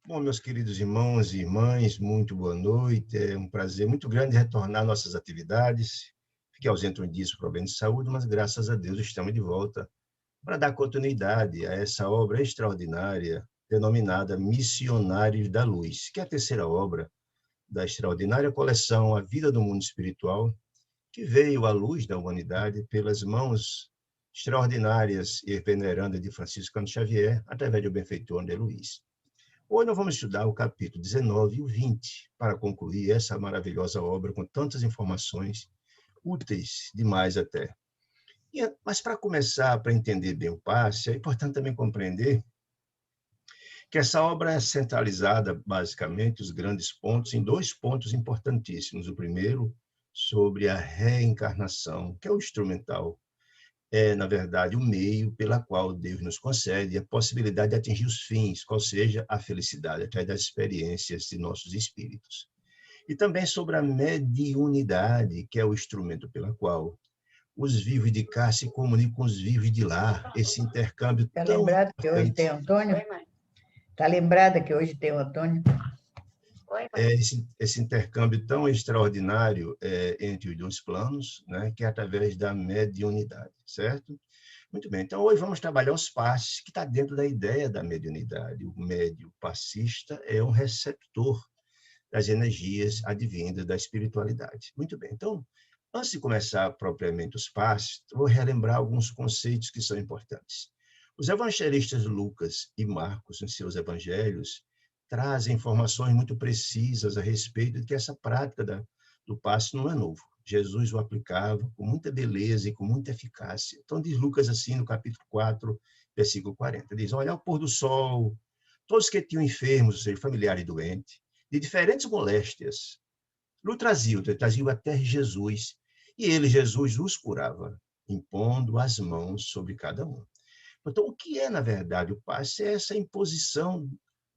Bom, meus queridos irmãos e irmãs, muito boa noite. É um prazer muito grande retornar às nossas atividades. Fiquei ausente um dia por problema de saúde, mas graças a Deus estamos de volta para dar continuidade a essa obra extraordinária denominada Missionários da Luz, que é a terceira obra da extraordinária coleção A Vida do Mundo Espiritual, que veio à luz da humanidade pelas mãos extraordinárias e venerandas de Franciscano Xavier, através do benfeitor André Luiz. Hoje nós vamos estudar o capítulo 19 e o 20, para concluir essa maravilhosa obra com tantas informações, úteis demais até. Mas para começar, para entender bem o passe, é importante também compreender que essa obra é centralizada, basicamente, os grandes pontos, em dois pontos importantíssimos. O primeiro, sobre a reencarnação, que é o instrumental, é, na verdade, o meio pela qual Deus nos concede a possibilidade de atingir os fins, qual seja a felicidade, através das experiências de nossos espíritos. E também sobre a mediunidade, que é o instrumento pela qual os vivos de cá se comunicam com os vivos de lá, esse intercâmbio Está tão lembrado que hoje tem importante. Antônio? Está lembrada que hoje tem o Antônio? Esse intercâmbio tão extraordinário entre os dois planos, né, que é através da mediunidade, certo? Muito bem, então hoje vamos trabalhar os passes que está dentro da ideia da mediunidade. O médio passista é um receptor das energias advindas da espiritualidade. Muito bem, então, antes de começar propriamente os passes, vou relembrar alguns conceitos que são importantes. Os evangelistas Lucas e Marcos, em seus evangelhos, trazem informações muito precisas a respeito de que essa prática do passe não é novo. Jesus o aplicava com muita beleza e com muita eficácia. Então, diz Lucas assim, no capítulo 4, versículo 40, diz, olha, ao pôr do sol, todos que tinham enfermos, ou seja, familiares doentes, de diferentes moléstias, o traziam até Jesus, e ele, Jesus, os curava, impondo as mãos sobre cada um. Então, o que é, na verdade, o passe? É essa imposição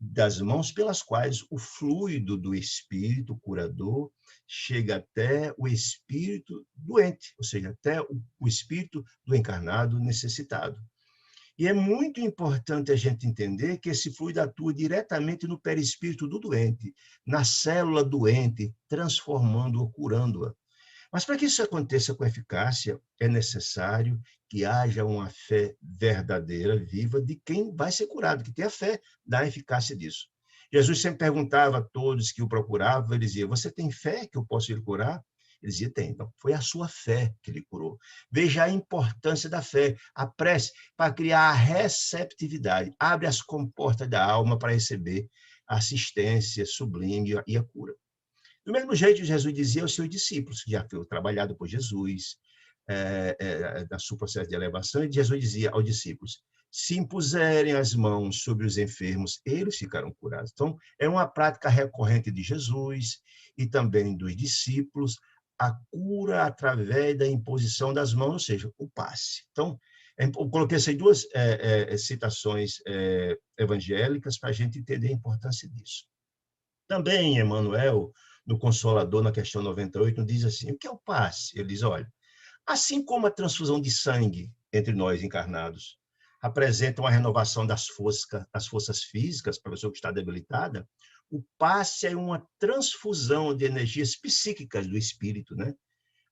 das mãos pelas quais o fluido do espírito curador chega até o espírito doente, ou seja, até o espírito do encarnado necessitado. E é muito importante a gente entender que esse fluido atua diretamente no perispírito do doente, na célula doente, transformando-a, curando-a. Mas para que isso aconteça com eficácia, é necessário que haja uma fé verdadeira, viva, de quem vai ser curado, que tenha fé da eficácia disso. Jesus sempre perguntava a todos que o procuravam, ele dizia, você tem fé que eu posso lhe curar? Ele dizia, tem. Então, foi a sua fé que lhe curou. Veja a importância da fé, a prece, para criar a receptividade. Abre as comportas da alma para receber a assistência sublime e a cura. Do mesmo jeito, Jesus dizia aos seus discípulos, que já foi trabalhado por Jesus, no seu processo de elevação, e Jesus dizia aos discípulos, se impuserem as mãos sobre os enfermos, eles ficarão curados. Então, é uma prática recorrente de Jesus e também dos discípulos, a cura através da imposição das mãos, ou seja, o passe. Então, eu coloquei essas duas citações evangélicas para a gente entender a importância disso. Também, Emmanuel, no Consolador, na questão 98, diz assim, o que é o passe? Ele diz, olha, assim como a transfusão de sangue entre nós encarnados apresenta uma renovação das forças físicas para a pessoa que está debilitada, o passe é uma transfusão de energias psíquicas do espírito, né?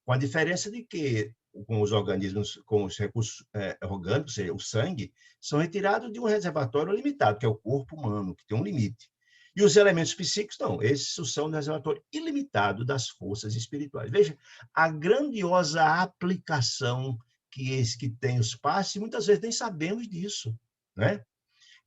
Com a diferença de que com os organismos, com os recursos orgânicos, ou seja, o sangue, são retirados de um reservatório limitado, que é o corpo humano, que tem um limite. E os elementos psíquicos, não, esses são do reservatório ilimitado das forças espirituais. Veja, a grandiosa aplicação que tem os passes, e muitas vezes nem sabemos disso, né?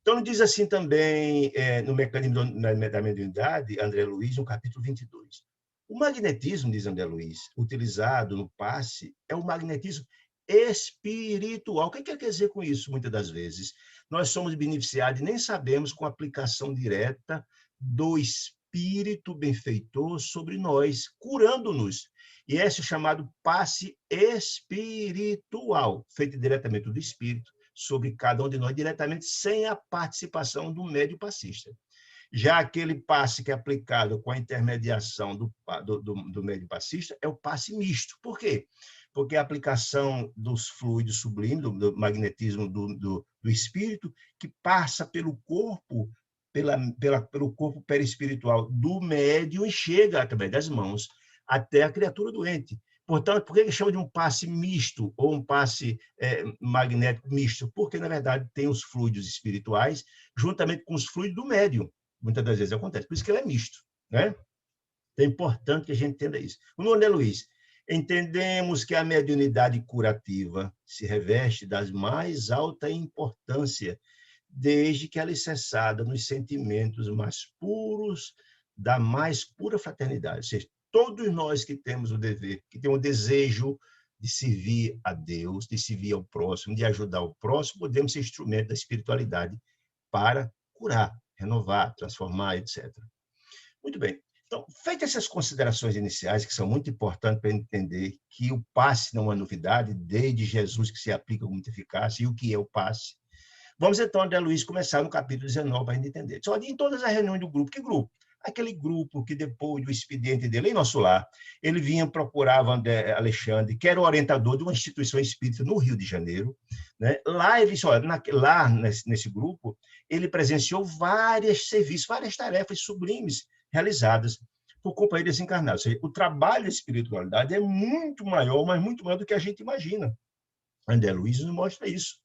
Então, diz assim também, no mecanismo da mediunidade, André Luiz, no capítulo 22. O magnetismo, diz André Luiz, utilizado no passe, é o magnetismo espiritual. O que quer dizer com isso, muitas das vezes? Nós somos beneficiados e nem sabemos com a aplicação direta do espírito benfeitor sobre nós, curando-nos. E esse é o chamado passe espiritual, feito diretamente do espírito, sobre cada um de nós diretamente, sem a participação do médio passista. Já aquele passe que é aplicado com a intermediação do médio passista é o passe misto. Por quê? Porque a aplicação dos fluidos sublimes, do magnetismo do espírito, que passa pelo corpo pelo corpo perispiritual do médium e chega, através das mãos, até a criatura doente. Portanto, por que ele chama de um passe misto ou um passe magnético misto? Porque, na verdade, tem os fluidos espirituais juntamente com os fluidos do médium. Muitas das vezes acontece. Por isso que ele é misto, né? É importante que a gente entenda isso. O André Luiz, entendemos que a mediunidade curativa se reveste das mais alta importância, desde que alicerçada nos sentimentos mais puros da mais pura fraternidade. Ou seja, todos nós que temos o dever, que temos o desejo de servir a Deus, de servir ao próximo, de ajudar o próximo, podemos ser instrumento da espiritualidade para curar, renovar, transformar, etc. Muito bem. Então, feitas essas considerações iniciais, que são muito importantes para entender que o passe não é novidade, desde Jesus que se aplica com muita eficácia, e o que é o passe. Vamos então, André Luiz, começar no capítulo 19 para a gente entender. Só em todas as reuniões do grupo, que grupo? Aquele grupo que depois do expediente dele, em nosso lar, ele vinha, procurava André Alexandre, que era o orientador de uma instituição espírita no Rio de Janeiro, né? Lá, ele disse, olha, lá nesse grupo, ele presenciou vários serviços, várias tarefas sublimes realizadas por companheiros encarnados. Ou seja, o trabalho da espiritualidade é muito maior, mas muito maior do que a gente imagina. André Luiz nos mostra isso.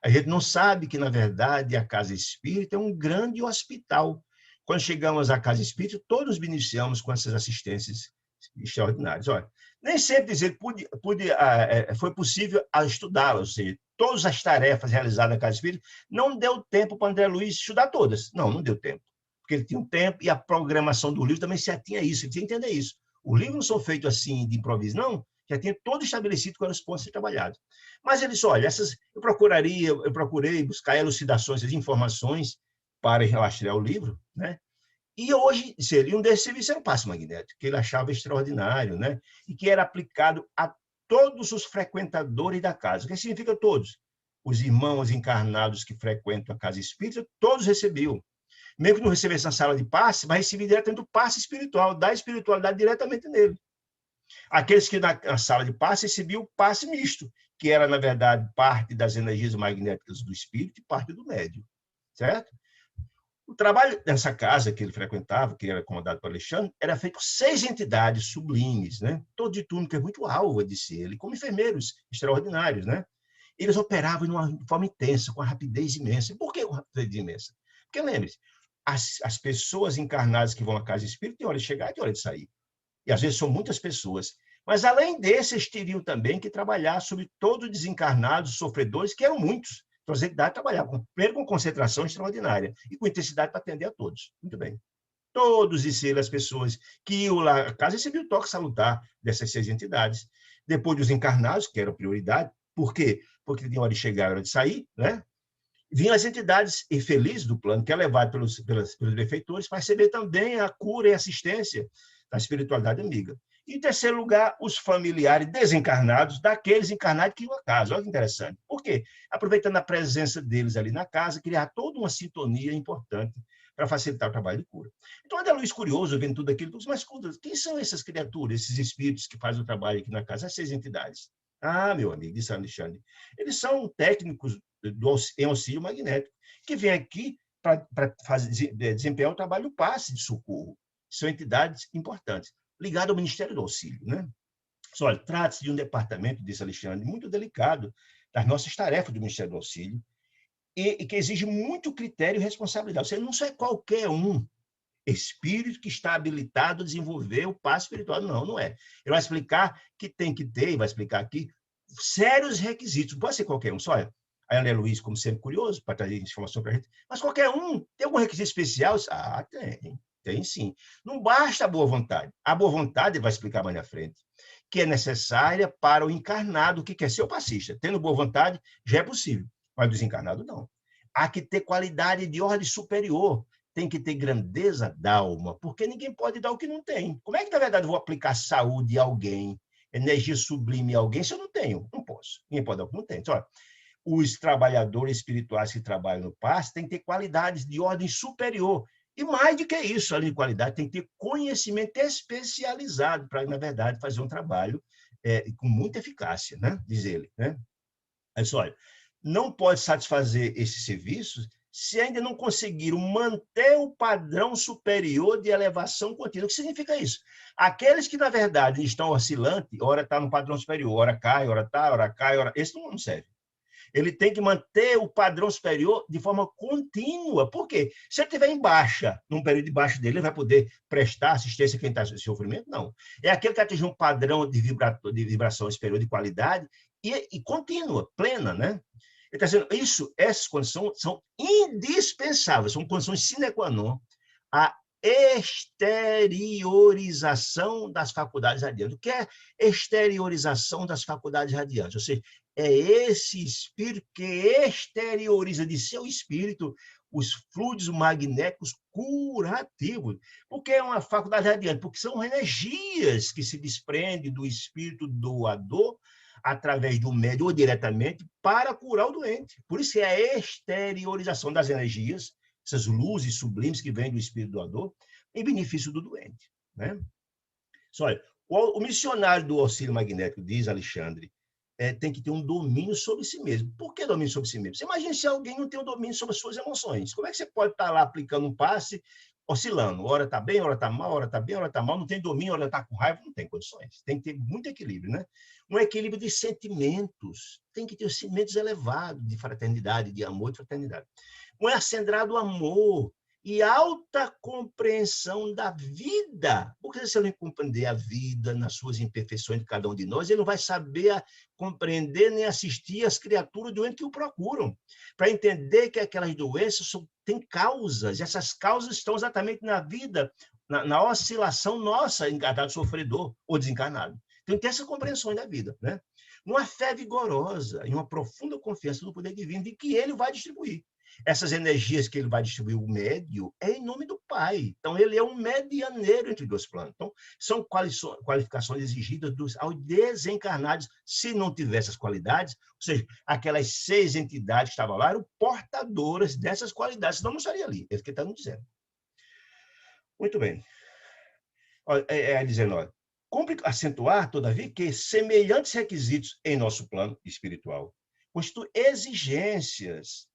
A gente não sabe que, na verdade, a Casa Espírita é um grande hospital. Quando chegamos à Casa Espírita, todos nos beneficiamos com essas assistências extraordinárias. Olha, nem sempre dizer foi possível estudá-las, ou seja, todas as tarefas realizadas na Casa Espírita, não deu tempo para André Luiz estudar todas. Não deu tempo. Porque ele tinha um tempo e a programação do livro também se atinha a isso, ele tinha que entender isso. Os livros não são feitos assim de improviso, não. Já tinha todo estabelecido quais eram os pontos a ser trabalhados. Mas ele disse, olha, eu procurei buscar elucidações, as informações para rastrear o livro, né? E hoje, um desses serviços era o passe magnético, que ele achava extraordinário, né? E que era aplicado a todos os frequentadores da casa. O que significa todos? Os irmãos encarnados que frequentam a casa espírita, todos recebiam. Mesmo que não recebesse na sala de passe, mas recebia diretamente o passe espiritual, da espiritualidade diretamente nele. Aqueles que na sala de passe recebiam o passe misto, que era, na verdade, parte das energias magnéticas do espírito e parte do médium, certo? O trabalho dessa casa que ele frequentava, que era comandado por Alexandre, era feito por 6 entidades sublimes, né? Todo de turno, que é muito alvo, disse ele, como enfermeiros extraordinários, né? Eles operavam de uma forma intensa, com uma rapidez imensa. Por que uma rapidez imensa? Porque, lembre-se, as pessoas encarnadas que vão à casa espírita têm hora de chegar e têm hora de sair. E, às vezes, são muitas pessoas. Mas, além desses, teriam também que trabalhar sobre todos os desencarnados, sofredores, que eram muitos. Então, as entidades trabalhavam, primeiro, com concentração extraordinária e com intensidade para atender a todos. Muito bem. Todos as pessoas que iam lá à casa recebiam o toque salutar dessas 6 entidades. Depois dos encarnados, que era a prioridade. Por quê? Porque tinha hora de chegar e hora de sair, né? Vinham as entidades infelizes do plano, que é levado pelos benfeitores, para receber também a cura e assistência da espiritualidade amiga. E, em terceiro lugar, os familiares desencarnados daqueles encarnados que iam à casa. Olha que interessante. Por quê? Aproveitando a presença deles ali na casa, criar toda uma sintonia importante para facilitar o trabalho de cura. Então, André Luiz, curioso, vendo tudo aquilo, mas quem são essas criaturas, esses espíritos que fazem o trabalho aqui na casa? As 6 entidades. Ah, meu amigo, disse Alexandre, eles são técnicos em auxílio magnético, que vêm aqui para desempenhar o trabalho do passe de socorro. São entidades importantes, ligadas ao Ministério do Auxílio, né? Olha, trata-se de um departamento, disse Alexandre, muito delicado das nossas tarefas do Ministério do Auxílio e que exige muito critério e responsabilidade. Ou seja, não é qualquer um espírito que está habilitado a desenvolver o passe espiritual. Não é. Ele vai explicar que tem que ter, vai explicar aqui, sérios requisitos. Não pode ser qualquer um. Só olha, a André Luiz, como sempre, curioso, para trazer informação para a gente, mas qualquer um tem algum requisito especial? Ah, tem sim. Não basta a boa vontade. A boa vontade, ele vai explicar mais na frente, que é necessária para o encarnado que quer ser o passista. Tendo boa vontade, já é possível, mas o desencarnado não. Há que ter qualidade de ordem superior, tem que ter grandeza da alma, porque ninguém pode dar o que não tem. Como é que, na verdade, eu vou aplicar saúde a alguém, energia sublime a alguém, se eu não tenho? Não posso. Ninguém pode dar o que não tem. Então, olha, os trabalhadores espirituais que trabalham no passe têm que ter qualidades de ordem superior. E mais do que isso, além de qualidade, tem que ter conhecimento especializado para, na verdade, fazer um trabalho com muita eficácia, né? Diz ele. Né? Mas, olha, não pode satisfazer esses serviços se ainda não conseguiram manter o padrão superior de elevação contínua. O que significa isso? Aqueles que, na verdade, estão oscilantes, ora está no padrão superior, ora cai, ora está, ora cai, ora... Esse não serve. Ele tem que manter o padrão superior de forma contínua. Por quê? Se ele estiver em baixa, num período de baixa dele, ele vai poder prestar assistência a quem está em sofrimento? Não. É aquele que atinge um padrão de vibração superior de qualidade e contínua, plena, né? Ele está dizendo, essas condições são indispensáveis, são condições sine qua non à exteriorização das faculdades radiantes. O que é exteriorização das faculdades radiantes? Ou seja, é esse espírito que exterioriza de seu espírito os fluidos magnéticos curativos. Por que é uma faculdade radiante? Porque são energias que se desprendem do espírito doador através do médium ou diretamente para curar o doente. Por isso é a exteriorização das energias, essas luzes sublimes que vêm do espírito doador, em benefício do doente, né? Olha, o missionário do auxílio magnético, diz Alexandre, tem que ter um domínio sobre si mesmo. Por que domínio sobre si mesmo? Você imagina se alguém não tem um domínio sobre as suas emoções. Como é que você pode estar lá aplicando um passe, oscilando? Hora está bem, hora está mal, hora está bem, hora está mal, não tem domínio, hora está com raiva, não tem condições. Tem que ter muito equilíbrio, né? Um equilíbrio de sentimentos. Tem que ter os sentimentos elevados de fraternidade, de amor e fraternidade. Um acendrado amor e alta compreensão da vida. Porque se ele não compreender a vida nas suas imperfeições de cada um de nós, ele não vai saber compreender nem assistir as criaturas doentes que o procuram. Para entender que aquelas doenças têm causas, e essas causas estão exatamente na vida, na oscilação nossa, encarnado, sofredor ou desencarnado. Então, tem essa compreensão da vida, né? Uma fé vigorosa e uma profunda confiança no poder divino de que ele vai distribuir. Essas energias que ele vai distribuir, o médio, é em nome do Pai. Então, ele é um medianeiro entre dois planos. Então, são qualificações exigidas aos desencarnados, se não tiver essas qualidades, ou seja, aquelas 6 entidades que estavam lá eram portadoras dessas qualidades, senão não estaria ali. É isso que ele está nos dizendo. Muito bem. Dizendo, olha, cumpre acentuar, todavia, que semelhantes requisitos em nosso plano espiritual constituem exigências.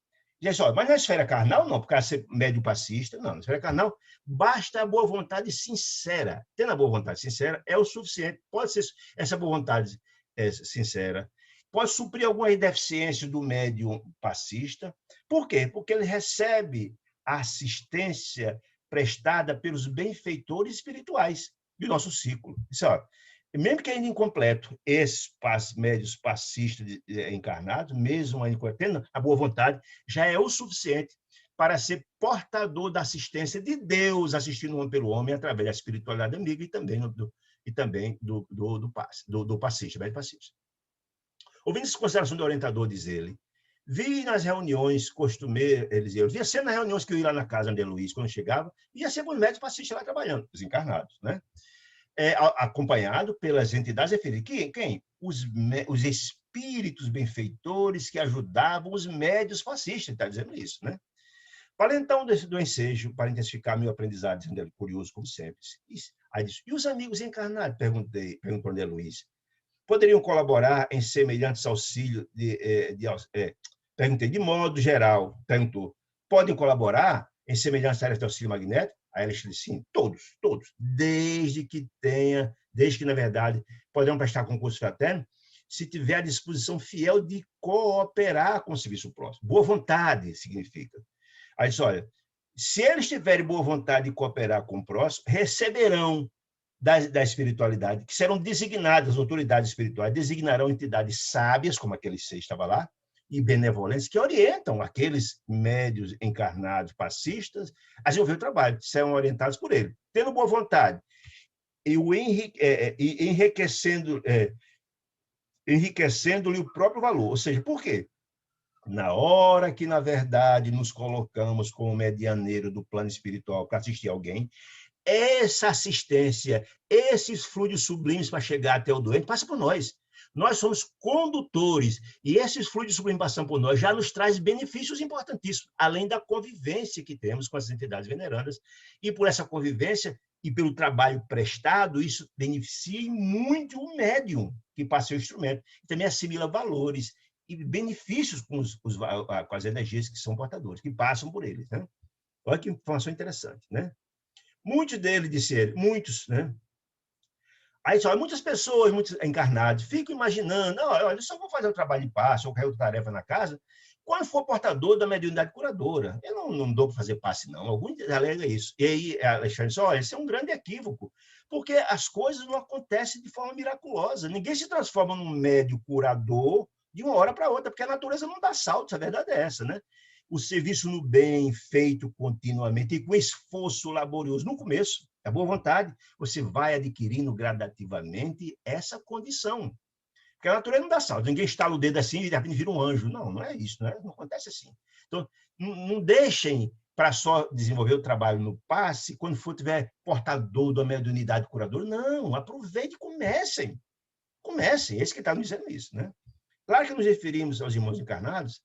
Mas na esfera carnal, não, porque ser médio passista, não. Na esfera carnal, basta a boa vontade sincera. Tendo a boa vontade sincera é o suficiente. Pode ser essa boa vontade sincera. Pode suprir algumas deficiências do médium passista. Por quê? Porque ele recebe a assistência prestada pelos benfeitores espirituais do nosso ciclo. Isso, mesmo que ainda incompleto, esses médios passistas encarnados, mesmo ainda tendo a boa vontade, já é o suficiente para ser portador da assistência de Deus, assistindo o homem pelo homem, através da espiritualidade amiga e também do passista, médio passista. Ouvindo essa consideração do orientador, diz ele, vi nas reuniões costumeiras, eu via sempre nas reuniões que eu ia lá na casa de Luiz, quando eu chegava, ia sempre os médicos passistas lá trabalhando, os encarnados, né? Acompanhado pelas entidades referidas. Quem? Os espíritos benfeitores que ajudavam os médios fascistas, está dizendo isso, né? Falei então do ensejo para intensificar meu aprendizado, dizendo ele, curioso como sempre. Aí disse, e os amigos encarnados? Perguntou André Luiz. Poderiam colaborar em semelhantes auxílios perguntei, de modo geral, perguntou, podem colaborar em semelhantes áreas de auxílio magnético? Aí ela disse, sim, todos, desde que, na verdade, poderão prestar concurso fraterno, se tiver a disposição fiel de cooperar com o serviço próximo. Boa vontade significa. Aí disse, olha, se eles tiverem boa vontade de cooperar com o próximo, receberão da espiritualidade, que serão designadas, as autoridades espirituais designarão entidades sábias, como aqueles 6 estavam lá, e benevolentes, que orientam aqueles médios encarnados passistas a desenvolver o trabalho, serão orientados por ele, tendo boa vontade, e enriquecendo-lhe o próprio valor. Ou seja, por quê? Na hora que, na verdade, nos colocamos como medianeiro do plano espiritual para assistir alguém, essa assistência, esses fluidos sublimes para chegar até o doente, passa por nós. Nós somos condutores, e esses fluidos sublimes passando por nós já nos traz benefícios importantíssimos, além da convivência que temos com as entidades venerandas, e por essa convivência e pelo trabalho prestado, isso beneficia muito o médium que passa o instrumento, e também assimila valores benefícios com com as energias que são portadores, que passam por eles, né? Olha que informação interessante, né? Muitos deles, disse ele, muitos, né? Aí só muitas pessoas, muitos encarnados, ficam imaginando, olha, eu só vou fazer o trabalho de passe ou qualquer tarefa na casa quando for portador da mediunidade curadora. Eu não dou para fazer passe, não. Alguns alegam isso. E aí, Alexandre disse, olha, esse é um grande equívoco, porque as coisas não acontecem de forma miraculosa. Ninguém se transforma num médium curador de uma hora para outra, porque a natureza não dá saltos, a verdade é essa, né? O serviço no bem, feito continuamente e com esforço laborioso no começo, a boa vontade, você vai adquirindo gradativamente essa condição. Porque a natureza não dá salto. Ninguém estala o dedo assim e de repente vira um anjo. Não, não é isso. Não acontece assim. Então, não deixem para só desenvolver o trabalho no passe quando tiver portador da mediunidade curadora. Não, aproveite e comecem. Comecem. Esse que está nos dizendo isso, né? Claro que nos referimos aos irmãos encarnados,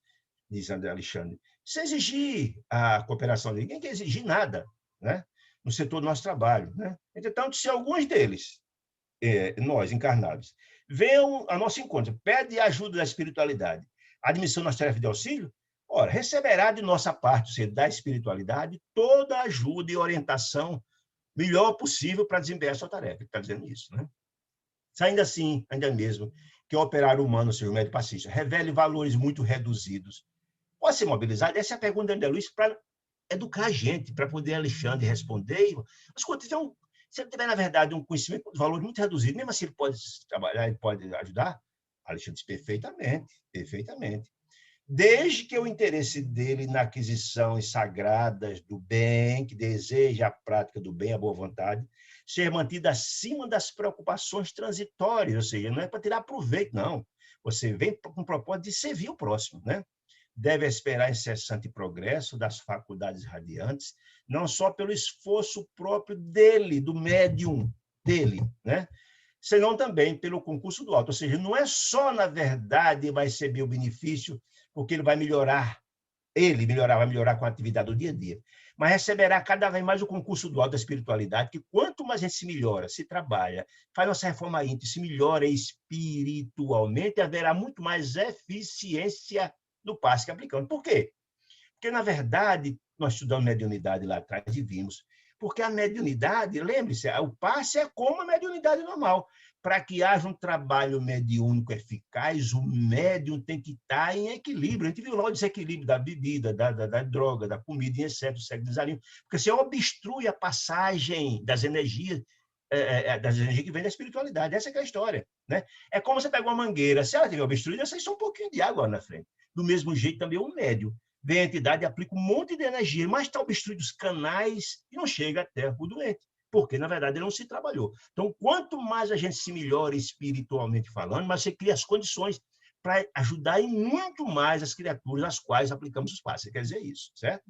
diz André Alexandre, sem exigir a cooperação de ninguém, quer exigir nada, né? No setor do nosso trabalho, né? Entretanto, se alguns deles, nós encarnados, venham a nosso encontro, pede ajuda da espiritualidade, admissão nas tarefas de auxílio, ora, receberá de nossa parte, ou seja, da espiritualidade, toda a ajuda e orientação melhor possível para desempenhar a sua tarefa. Ele está dizendo isso, né? Ainda assim, ainda mesmo, que o operário humano, ou seja, o médio passista, revele valores muito reduzidos, pode ser mobilizado? Essa é a pergunta de André Luiz para educar a gente, para poder Alexandre responder. Mas quando se ele tiver, na verdade, um conhecimento de valor muito reduzido, mesmo assim ele pode trabalhar, ele pode ajudar? Alexandre diz perfeitamente, perfeitamente. Desde que o interesse dele na aquisição sagradas do bem, que deseja a prática do bem, a boa vontade, ser mantido acima das preocupações transitórias, ou seja, não é para tirar proveito, não. Você vem com o propósito de servir o próximo, né? Deve esperar incessante progresso das faculdades radiantes, não só pelo esforço próprio dele, do médium dele, né? Senão também pelo concurso do alto. Ou seja, não é só, na verdade, vai receber o benefício porque ele vai melhorar, vai melhorar com a atividade do dia a dia, mas receberá cada vez mais o concurso do alto da espiritualidade, que quanto mais a gente se melhora, se trabalha, faz nossa reforma íntima, se melhora espiritualmente, haverá muito mais eficiência do passe que aplicamos. Por quê? Porque, na verdade, nós estudamos mediunidade lá atrás e vimos, porque a mediunidade, lembre-se, o passe é como a mediunidade normal. Para que haja um trabalho mediúnico eficaz, o médium tem que estar em equilíbrio. A gente viu lá o desequilíbrio da bebida, da droga, da comida em excesso, do sexo desalinho, porque você obstrui a passagem das energias que vem da espiritualidade. Essa é a história, né? É como você pega uma mangueira, se ela estiver obstruída, você só um pouquinho de água na frente. Do mesmo jeito, também o médium. Vem a entidade e aplica um monte de energia, mas está obstruído os canais e não chega até o doente, porque, na verdade, ele não se trabalhou. Então, quanto mais a gente se melhora espiritualmente falando, mais você cria as condições para ajudar em muito mais as criaturas às quais aplicamos os passos. Quer dizer isso, certo?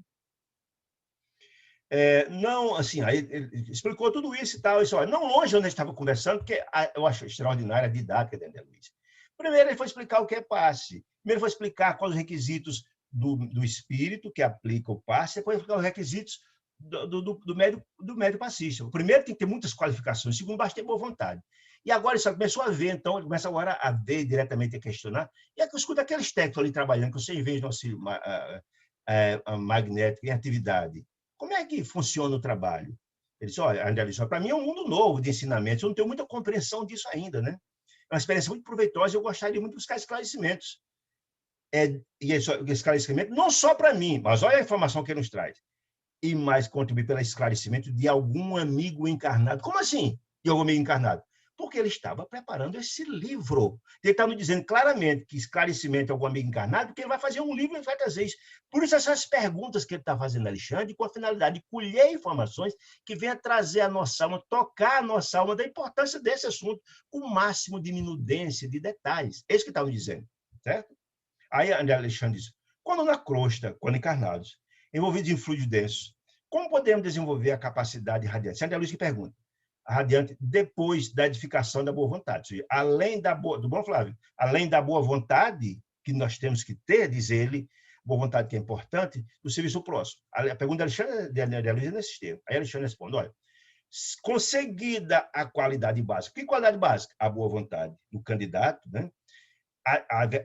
Não, assim, aí ele explicou tudo isso e tal, olha, não longe onde a gente estava conversando, porque eu acho extraordinária a didática de André Luiz. Primeiro, ele foi explicar o que é passe. Primeiro, ele foi explicar quais os requisitos do espírito que aplica o passe, depois explicar os requisitos do médio passista. O primeiro tem que ter muitas qualificações, o segundo, basta ter boa vontade. E agora ele só começou a ver, então, ele começa agora a ver diretamente, a questionar, e eu escuto aqueles técnicos ali trabalhando, que vocês veem no auxílio magnético em atividade. Como é que funciona o trabalho? Ele disse, olha, André, para mim é um mundo novo de ensinamentos, eu não tenho muita compreensão disso ainda, né? É uma experiência muito proveitosa, eu gostaria muito de buscar esclarecimentos. E esse esclarecimento, não só para mim, mas olha a informação que ele nos traz. E mais contribuir pelo esclarecimento de algum amigo encarnado. Como assim, de algum amigo encarnado? Porque ele estava preparando esse livro. Ele está nos dizendo claramente que esclarecimento é algum amigo encarnado, porque ele vai fazer um livro e vai trazer isso. Por isso, essas perguntas que ele está fazendo, Alexandre, com a finalidade de colher informações que venham trazer a nossa alma, tocar a nossa alma da importância desse assunto, com o máximo de minudência, de detalhes. É isso que está nos dizendo, certo? Aí André Alexandre diz, quando na crosta, quando encarnados, envolvidos em fluidos densos, como podemos desenvolver a capacidade radiante? André Luiz que pergunta. A radiante depois da edificação da boa vontade. Ou seja, além da boa, do bom Flávio, além da boa vontade que nós temos que ter, diz ele, boa vontade que é importante, do serviço próximo. A pergunta de André Luiz é nesse termo. Aí Alexandre responde, olha, conseguida a qualidade básica. Que qualidade básica? A boa vontade do candidato, né?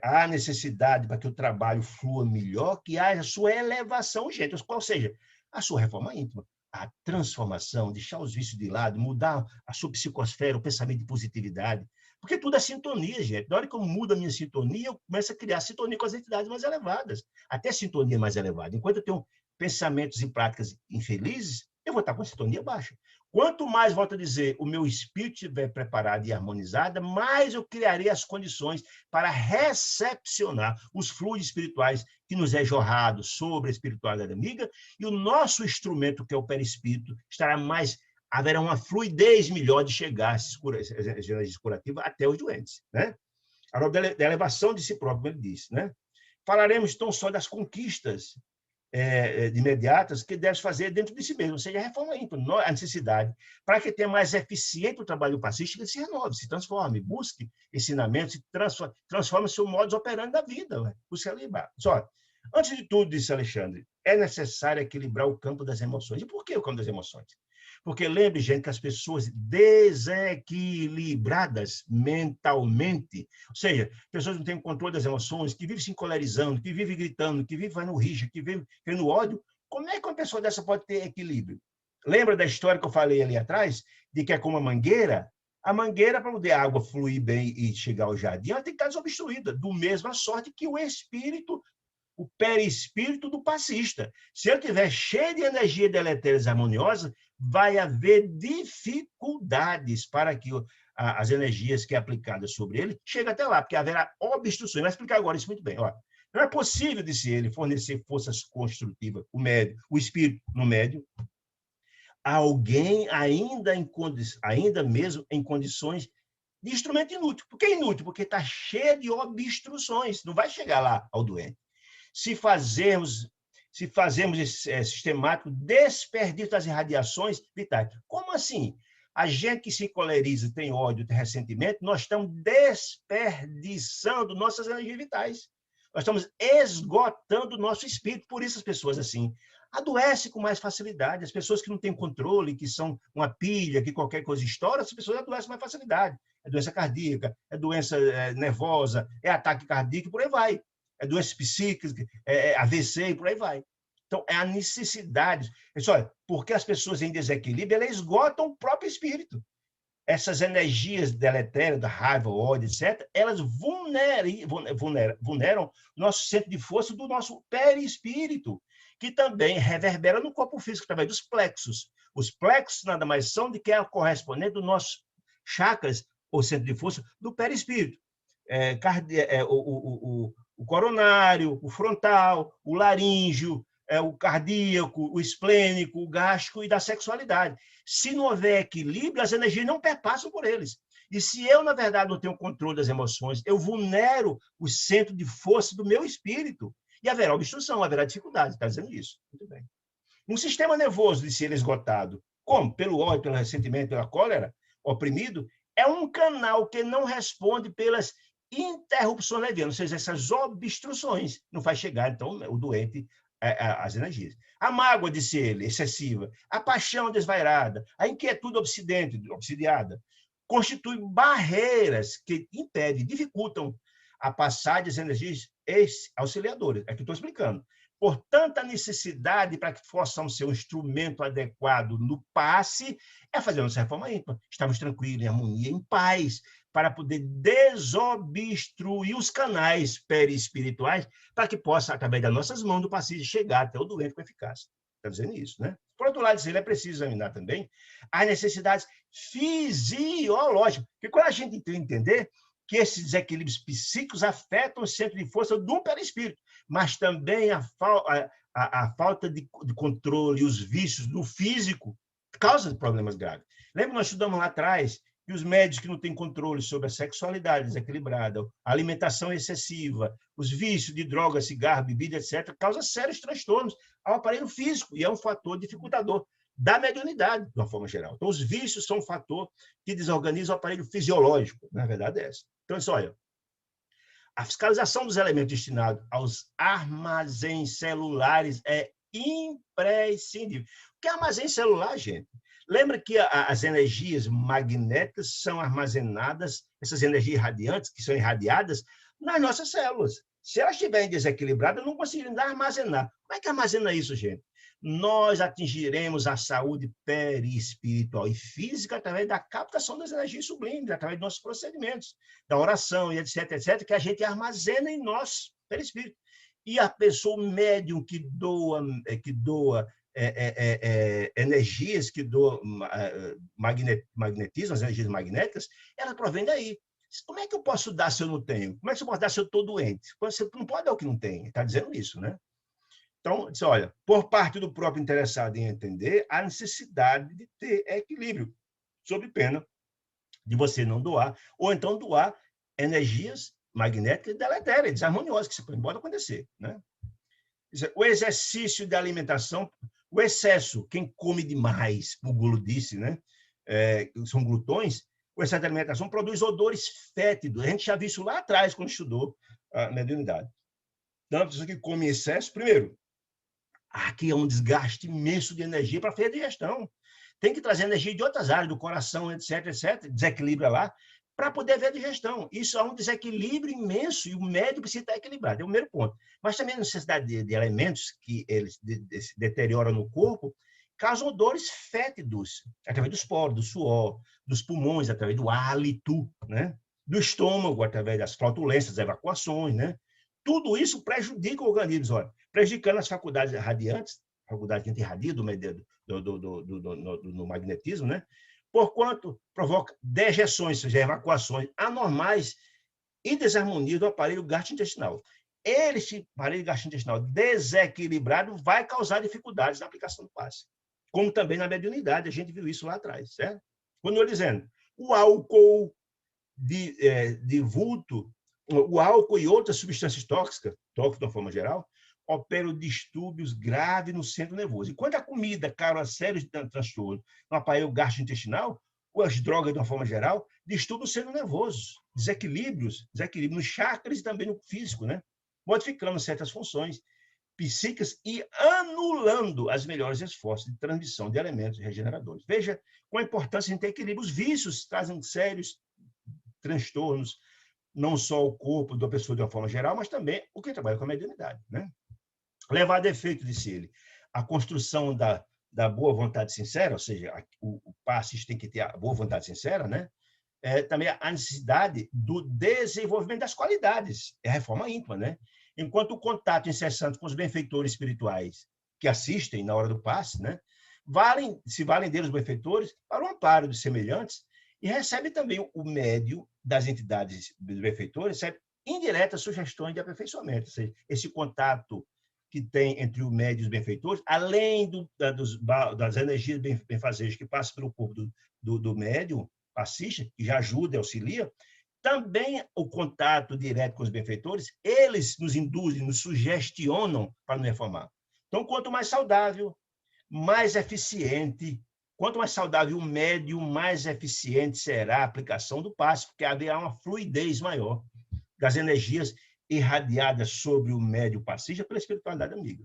há necessidade para que o trabalho flua melhor, que haja a sua elevação urgente, qual seja a sua reforma íntima, a transformação, deixar os vícios de lado, mudar a sua psicosfera, o pensamento de positividade, porque tudo é sintonia, gente. Na hora que eu mudo a minha sintonia, eu começo a criar sintonia com as entidades mais elevadas, até sintonia mais elevada. Enquanto eu tenho pensamentos e práticas infelizes, eu vou estar com a sintonia baixa. Quanto mais, volto a dizer, o meu espírito estiver preparado e harmonizado, mais eu criarei as condições para recepcionar os fluidos espirituais que nos é jorrado sobre a espiritualidade amiga, e o nosso instrumento, que é o perispírito, haverá uma fluidez melhor de chegar às energias curativas até os doentes, né? A da elevação de si próprio, ele disse, né? Falaremos, então, só das conquistas imediatas que deve fazer dentro de si mesmo, ou seja, a reforma íntima, a necessidade, para que tenha mais eficiente o trabalho pacífico, ele se renove, se transforme, busque ensinamentos, transforme seu modus operandi da vida, né? Busque equilibrar. Só, antes de tudo, disse Alexandre, é necessário equilibrar o campo das emoções. E por que o campo das emoções? Porque lembre, gente, que as pessoas desequilibradas mentalmente, ou seja, pessoas que não têm controle das emoções, que vivem se encolerizando, que vivem gritando, que vivem no rixa, que vivem no ódio, como é que uma pessoa dessa pode ter equilíbrio? Lembra da história que eu falei ali atrás, de que é como a mangueira, para poder a água fluir bem e chegar ao jardim, ela tem que estar desobstruída, do mesma sorte que o espírito, o perispírito do passista. Se ele estiver cheio de energia deletéria e harmoniosa, vai haver dificuldades para que as energias que é aplicadas sobre ele cheguem até lá, porque haverá obstruções. Vai explicar agora isso muito bem. Ó, não é possível, disse ele, fornecer forças construtivas, o espírito no médio, alguém ainda mesmo em condições de instrumento inútil. Por que inútil? Porque está cheio de obstruções, não vai chegar lá ao doente. Se fazemos esse sistemático desperdício das irradiações vitais. Como assim? A gente que se coleriza, tem ódio, tem ressentimento, nós estamos desperdiçando nossas energias vitais. Nós estamos esgotando o nosso espírito. Por isso as pessoas assim adoecem com mais facilidade. As pessoas que não têm controle, que são uma pilha, que qualquer coisa estoura, as pessoas adoecem com mais facilidade. É doença cardíaca, é doença nervosa, é ataque cardíaco, por aí vai. É doenças psíquicas, é AVC e por aí vai. Então, é a necessidade. Olha, porque as pessoas em desequilíbrio, elas esgotam o próprio espírito. Essas energias deletérias, da raiva, ódio, etc., elas vulneram o nosso centro de força do nosso perispírito, que também reverbera no corpo físico, através dos plexos. Os plexos nada mais são do que a correspondente dos nossos chakras, ou centro de força, do perispírito. O coronário, o frontal, o laríngeo, o cardíaco, o esplênico, o gástrico e da sexualidade. Se não houver equilíbrio, as energias não perpassam por eles. E se eu, na verdade, não tenho controle das emoções, eu vulnero o centro de força do meu espírito. E haverá obstrução, haverá dificuldade. Está dizendo isso. Muito bem. Um sistema nervoso de ser esgotado, como? Pelo ódio, pelo ressentimento, pela cólera, oprimido, é um canal que não responde pelas interrupções levianas, ou seja, essas obstruções. Não vai chegar, então, o doente às energias. A mágoa, disse ele, excessiva, a paixão desvairada, a inquietude obsidiada, constituem barreiras que impedem, dificultam a passagem das energias auxiliadoras. É que eu estou explicando. Portanto, a necessidade para que possamos ser um instrumento adequado no passe é fazer a nossa reforma íntima. Estamos tranquilos, em harmonia, em paz, para poder desobstruir os canais perispirituais para que possa, através das nossas mãos do passe, chegar até o doente com eficácia. Está dizendo isso, né? Por outro lado, ele é preciso examinar também as necessidades fisiológicas. Porque quando a gente entender que esses desequilíbrios psíquicos afetam o centro de força do perispírito, mas também a falta de controle e os vícios do físico causam problemas graves. Lembra que nós estudamos lá atrás que os médicos que não têm controle sobre a sexualidade desequilibrada, a alimentação excessiva, os vícios de droga, cigarro, bebida, etc., causam sérios transtornos ao aparelho físico e é um fator dificultador da mediunidade, de uma forma geral. Então, os vícios são um fator que desorganiza o aparelho fisiológico, na verdade é essa. Então, olha, a fiscalização dos elementos destinados aos armazéns celulares é imprescindível. O que é armazém celular, gente? Lembra que as energias magnéticas são armazenadas, essas energias irradiantes que são irradiadas, nas nossas células. Se elas estiverem desequilibradas, não conseguiremos armazenar. Como é que armazena isso, gente? Nós atingiremos a saúde perispiritual e física através da captação das energias sublimes, através dos nossos procedimentos, da oração e etc., etc., que a gente armazena em nosso perispírito. E a pessoa médium que doa energias, que doa magnetismo, as energias magnéticas, ela provém daí. Como é que eu posso dar se eu não tenho? Como é que eu posso dar se eu estou doente? Você não pode dar o que não tem. Está dizendo isso, né? Então, diz, olha, por parte do próprio interessado em entender a necessidade de ter equilíbrio, sob pena de você não doar, ou então doar energias magnéticas deletérias, desarmoniosas, que pode acontecer, né? O exercício de alimentação, o excesso, quem come demais, o Gulo disse, né? São glutões, o excesso de alimentação produz odores fétidos. A gente já viu isso lá atrás, quando estudou a mediunidade. Então, a pessoa que come em excesso, primeiro, aqui é um desgaste imenso de energia para fazer a digestão. Tem que trazer energia de outras áreas, do coração, etc., etc., desequilibra lá, para poder ver a digestão. Isso é um desequilíbrio imenso e o médico precisa estar equilibrado. É o primeiro ponto. Mas também a necessidade de elementos que eles se deterioram no corpo causam odores fétidos, através dos poros, do suor, dos pulmões, através do hálito, né? Do estômago, através das flatulências, das evacuações, né? Tudo isso prejudica o organismo, olha, prejudicando as faculdades radiantes, faculdade que a gente irradia do magnetismo, né? Porquanto provoca dejeções, ou seja, evacuações anormais e desarmonia do aparelho gastrointestinal. Esse aparelho gastrointestinal desequilibrado vai causar dificuldades na aplicação do passe, como também na mediunidade, a gente viu isso lá atrás, certo? Continua dizendo, o álcool de vulto, o álcool e outras substâncias tóxicas de uma forma geral, operam distúrbios graves no centro nervoso. Enquanto a comida causa sérios transtornos no aparelho gastrointestinal, ou as drogas, de uma forma geral, disturbam o centro nervoso, desequilíbrios nos chakras e também no físico, né? Modificando certas funções psíquicas e anulando as melhores esforços de transmissão de elementos regeneradores. Veja com a importância de ter equilíbrio. Os vícios trazem sérios transtornos, não só o corpo da pessoa de uma forma geral, mas também o que trabalha com a mediunidade, né? Levar a defeito, disse ele, a construção da boa vontade sincera, ou seja, o passe tem que ter a boa vontade sincera, né? Também a necessidade do desenvolvimento das qualidades, é a reforma íntima, né? Enquanto o contato incessante com os benfeitores espirituais que assistem na hora do passe, né? Se valem deles os benfeitores para o amparo dos semelhantes e recebe também o médio das entidades dos benfeitores, recebe indiretas sugestões de aperfeiçoamento, ou seja, esse contato que tem entre o médio e os benfeitores, além das energias benfazejas que passam pelo corpo do médium, passista, que já ajuda e auxilia, também o contato direto com os benfeitores, eles nos induzem, nos sugestionam para nos reformar. Então, quanto mais saudável, mais eficiente, quanto mais saudável o médium, mais eficiente será a aplicação do passe, porque haverá uma fluidez maior das energias irradiadas sobre o médium passista pela espiritualidade amiga.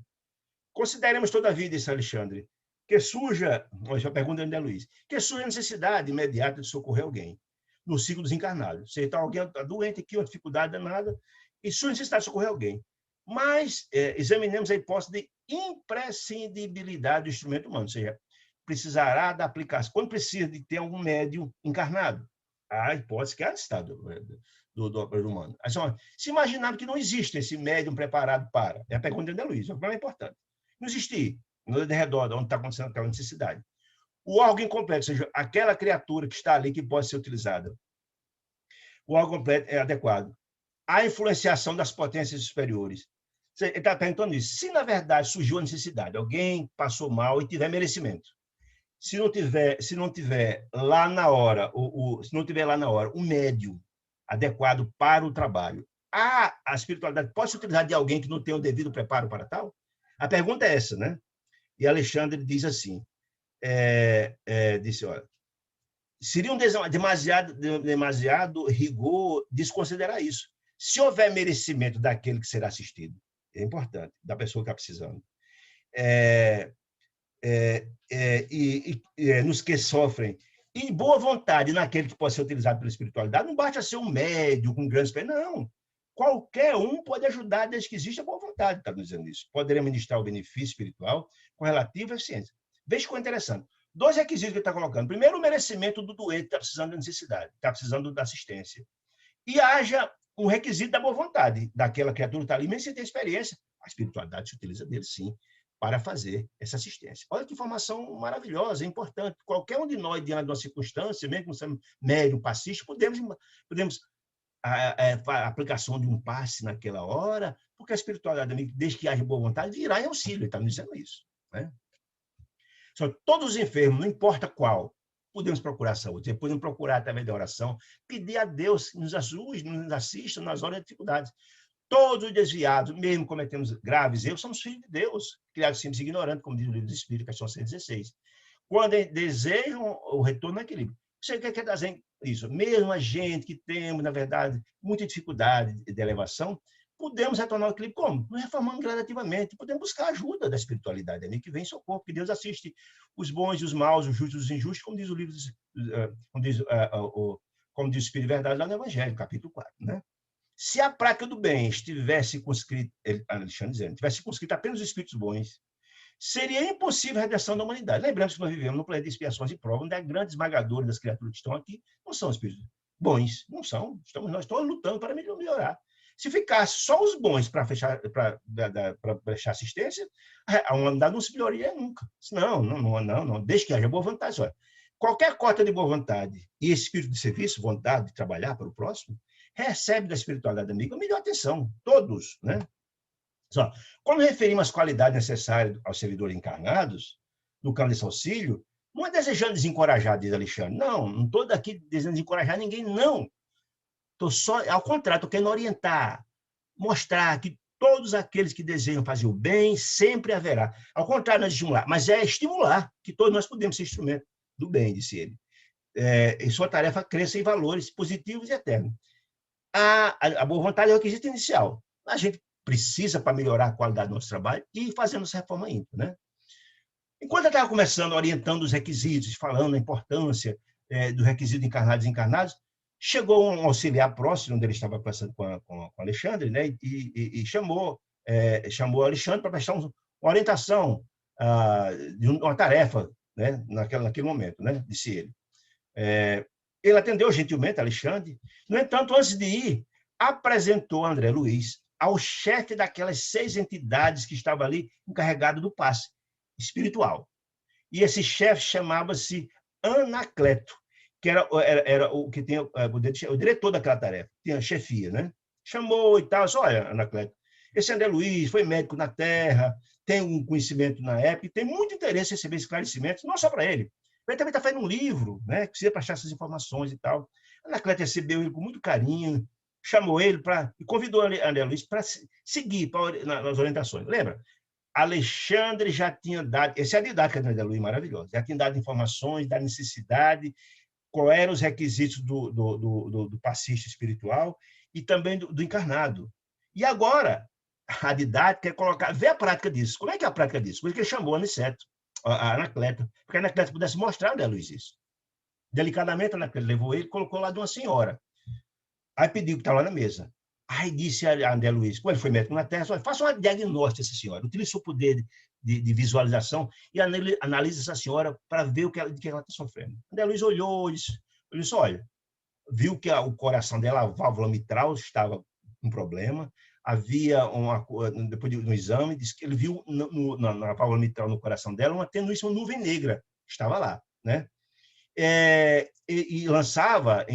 Consideremos, todavia, disse Alexandre, que surja, a pergunta de André Luiz, que surja a necessidade imediata de socorrer alguém no ciclo dos encarnados. Se alguém está doente aqui, uma dificuldade danada, e surge a necessidade de socorrer alguém. Mas examinemos a hipótese de imprescindibilidade do instrumento humano, ou seja, precisará da aplicação. Quando precisa de ter algum médium encarnado, a hipótese que é a necessidade do humano. Se imaginar que não existe esse médium preparado para, é a pergunta de André Luiz, é um problema importante. Não existir, no redor, onde está acontecendo aquela necessidade. O órgão incompleto, ou seja, aquela criatura que está ali que pode ser utilizada. O órgão completo é adequado. A influenciação das potências superiores. Ele está perguntando isso. Se, na verdade, surgiu a necessidade, alguém passou mal e tiver merecimento, se não tiver lá na hora, se não tiver lá na hora um médium adequado para o trabalho, a espiritualidade pode se utilizar de alguém que não tem o devido preparo para tal? A pergunta é essa, né? E Alexandre diz assim, disse, olha, seria demasiado rigor desconsiderar isso. Se houver merecimento daquele que será assistido, é importante, da pessoa que está precisando, nos que sofrem, e boa vontade naquele que pode ser utilizado pela espiritualidade, não basta ser um médium com grandes... Não. qualquer um pode ajudar desde que exista boa vontade, está dizendo isso. Poderia ministrar o benefício espiritual com relativa eficiência. Veja que coisa interessante. 2 requisitos que ele está colocando. Primeiro, o merecimento do doente que está precisando da necessidade, está precisando da assistência. E haja um requisito da boa vontade daquela criatura que está ali, mesmo sem ter experiência. A espiritualidade se utiliza dele, sim, para fazer essa assistência. Olha que informação maravilhosa, importante. Qualquer um de nós, diante de uma circunstância, mesmo que não seja médium, passista, podemos a aplicação de um passe naquela hora, porque a espiritualidade, desde que haja boa vontade, virá em auxílio. Ele está me dizendo isso. Né? Só todos os enfermos, não importa qual, podemos procurar saúde. Podemos procurar, através da oração, pedir a Deus que nos ajude, nos assista nas horas de dificuldades. Todos os desviados, mesmo cometemos graves erros, somos filhos de Deus, criados simples e ignorantes, como diz o livro dos Espíritos, questão 116. Quando desejam o retorno ao equilíbrio. Você quer dizer isso? Mesmo a gente que temos, na verdade, muita dificuldade de elevação, podemos retornar ao equilíbrio como? Nos reformando gradativamente, podemos buscar ajuda da espiritualidade, ali que vem em socorro, porque Deus assiste os bons e os maus, os justos e os injustos, como diz o livro, como diz o Espírito de Verdade lá no Evangelho, capítulo 4, né? Se a prática do bem estivesse conscrita, Alexandre dizendo, tivesse conscrita apenas os espíritos bons, seria impossível a redenção da humanidade. Lembramos que nós vivemos num planeta de expiações e provas, onde a grande esmagadora das criaturas que estão aqui não são espíritos bons, não são. Nós estamos lutando para melhorar. Se ficasse só os bons para prestar assistência, a humanidade não se melhoraria nunca. Não. Desde que haja boa vontade. Olha, qualquer cota de boa vontade e espírito de serviço, vontade de trabalhar para o próximo, recebe da espiritualidade amiga a melhor atenção, todos, né? Só, quando referimos às qualidades necessárias aos servidores encarnados, no campo desse auxílio, não é desejando desencorajar, diz Alexandre. Não estou daqui desejando desencorajar ninguém, não. Estou só, ao contrário, estou querendo orientar, mostrar que todos aqueles que desejam fazer o bem, sempre haverá. Ao contrário, não é estimular, mas é estimular, que todos nós podemos ser instrumento do bem, disse ele. E sua tarefa cresça em valores positivos e eternos. A boa vontade é o requisito inicial. A gente precisa para melhorar a qualidade do nosso trabalho e fazendo essa reforma ímpar, né? Enquanto eu estava começando, orientando os requisitos, falando a importância do requisito encarnados e desencarnados, chegou um auxiliar próximo, onde ele estava conversando com Alexandre, né? E chamou o Alexandre para prestar uma orientação de uma tarefa, né? naquele momento, né? Disse ele. Ele atendeu gentilmente Alexandre. No entanto, antes de ir, apresentou André Luiz ao chefe daquelas 6 entidades que estava ali encarregado do passe espiritual. E esse chefe chamava-se Anacleto, que era o que tinha o diretor daquela tarefa, tinha a chefia, né? Chamou e tal, disse, olha, Anacleto, esse André Luiz foi médico na Terra, tem um conhecimento na época, e tem muito interesse em receber esclarecimentos, não só para ele. Ele também está fazendo um livro, né? Que precisa achar essas informações e tal. Anacleto recebeu ele com muito carinho, chamou ele e convidou André Luiz para seguir nas orientações. Lembra? Alexandre já tinha dado, essa é a didática do André Luiz, maravilhosa, já tinha dado informações da necessidade, quais eram os requisitos do passista espiritual e também do encarnado. E agora, a didática é colocar, ver a prática disso. Como é que é a prática disso? Por isso que ele chamou Aniceto, a Anacleto, porque a Anacleto pudesse mostrar a André Luiz isso. Delicadamente, a Anacleto levou ele e colocou lá de uma senhora. Aí pediu que estava lá na mesa. Aí disse a André Luiz, como ele foi médico na Terra, faça um diagnóstico dessa senhora, utilize o seu poder de visualização e analise essa senhora para ver de que ela está sofrendo. André Luiz olhou e disse, olha, viu que o coração dela, a válvula mitral, estava com problema, havia, depois de um exame, disse que ele viu na válvula mitral, no coração dela, uma nuvem negra, que estava lá, né? E lançava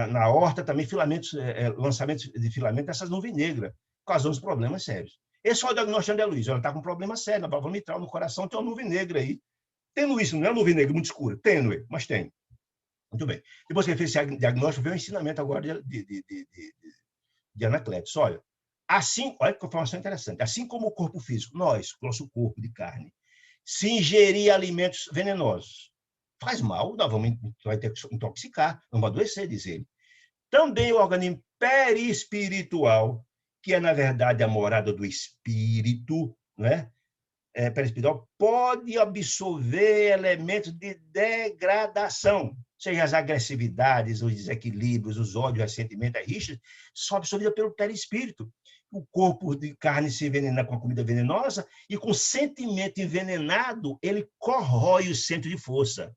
na aorta também lançamentos de filamentos dessas nuvens negras, causando problemas sérios. Esse foi o diagnóstico de André Luiz. Ela está com um problema sério na válvula mitral, no coração, tem uma nuvem negra aí. Tendo isso, não é uma nuvem negra muito escura, tênue, mas tem. Muito bem. Depois que ele fez esse diagnóstico, veio o ensinamento agora de Anacleto. Olha, olha que informação interessante, assim como o corpo físico, nosso corpo de carne, se ingerir alimentos venenosos, faz mal, vai ter que intoxicar, não vai adoecer, diz ele. Também o organismo perispiritual, que é, na verdade, a morada do espírito, né? perispiritual pode absorver elementos de degradação, seja as agressividades, os desequilíbrios, os ódios, os ressentimentos, as rixas, são absorvidas pelo perispírito. O corpo de carne se envenena com a comida venenosa e com o sentimento envenenado, ele corrói o centro de força.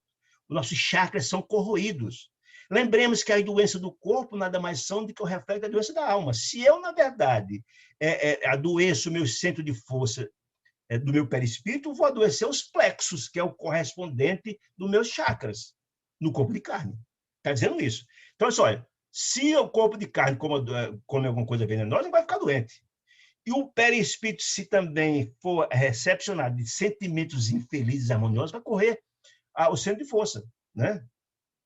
Os nossos chakras são corroídos. Lembremos que as doenças do corpo nada mais são do que o reflexo da doença da alma. Se eu, na verdade, adoeço o meu centro de força do meu perispírito, vou adoecer os plexos, que é o correspondente dos meus chakras, no corpo de carne. Está dizendo isso. Então, olha, se o corpo de carne come alguma coisa venenosa, vai ficar doente. E o perispírito, se também for recepcionado de sentimentos infelizes, harmoniosos, vai correr o centro de força, né?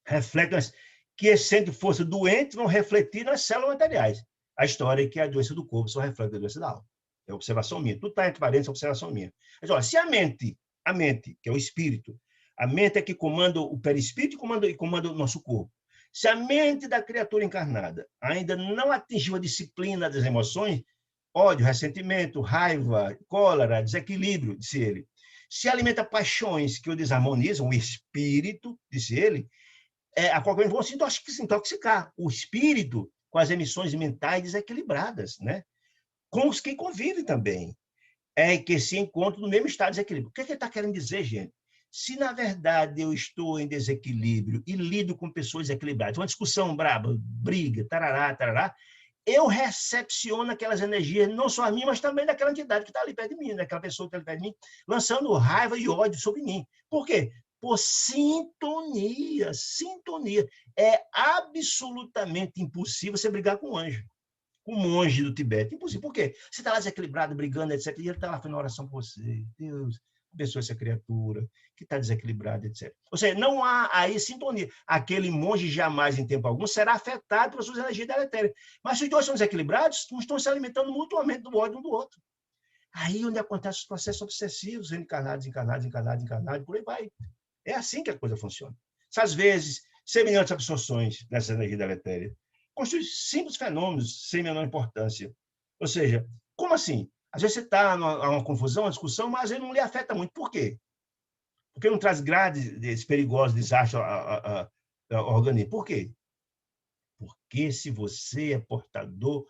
Reflete que esse centro de força doente vão refletir nas células materiais. A história é que a doença do corpo só reflete a doença da alma. É observação minha. Tudo está entre parênteses, é observação minha. Mas, olha, se a mente, que é o espírito, a mente é que comanda o perispírito e comanda o nosso corpo. Se a mente da criatura encarnada ainda não atingiu a disciplina das emoções, ódio, ressentimento, raiva, cólera, desequilíbrio, disse ele, se alimenta paixões que o desarmonizam, o espírito, disse ele, a qualquer momento vão se intoxicar. O espírito com as emissões mentais desequilibradas, né? Com os que convivem também, que se encontram no mesmo estado de desequilíbrio. O que ele está querendo dizer, gente? Se, na verdade, eu estou em desequilíbrio e lido com pessoas desequilibradas, uma discussão braba, briga, tarará, tarará, eu recepciono aquelas energias, não só a mim, mas também daquela entidade que está ali perto de mim, daquela pessoa que está ali perto de mim, lançando raiva e ódio sobre mim. Por quê? Por sintonia. Sintonia. É absolutamente impossível você brigar com um anjo, com um monge do Tibete. Impossível. Por quê? Você está lá desequilibrado, brigando, etc. E ele está lá fazendo oração por você. Deus, abençoe essa criatura que está desequilibrada, etc. Ou seja, não há aí sintonia. Aquele monge jamais, em tempo algum, será afetado pelas suas energias deletérias. Mas se os dois são desequilibrados, não estão se alimentando mutuamente do ódio um do outro. Aí onde acontecem os processos obsessivos, encarnados, por aí vai. É assim que a coisa funciona. Às vezes, semelhantes absorções nessas energias deletérias constituem simples fenômenos sem menor importância. Ou seja, como assim? Às vezes você está numa confusão, uma discussão, mas ele não lhe afeta muito. Por quê? Porque não traz grades perigosos, desastres ao organismo. Por quê? Porque se você é portador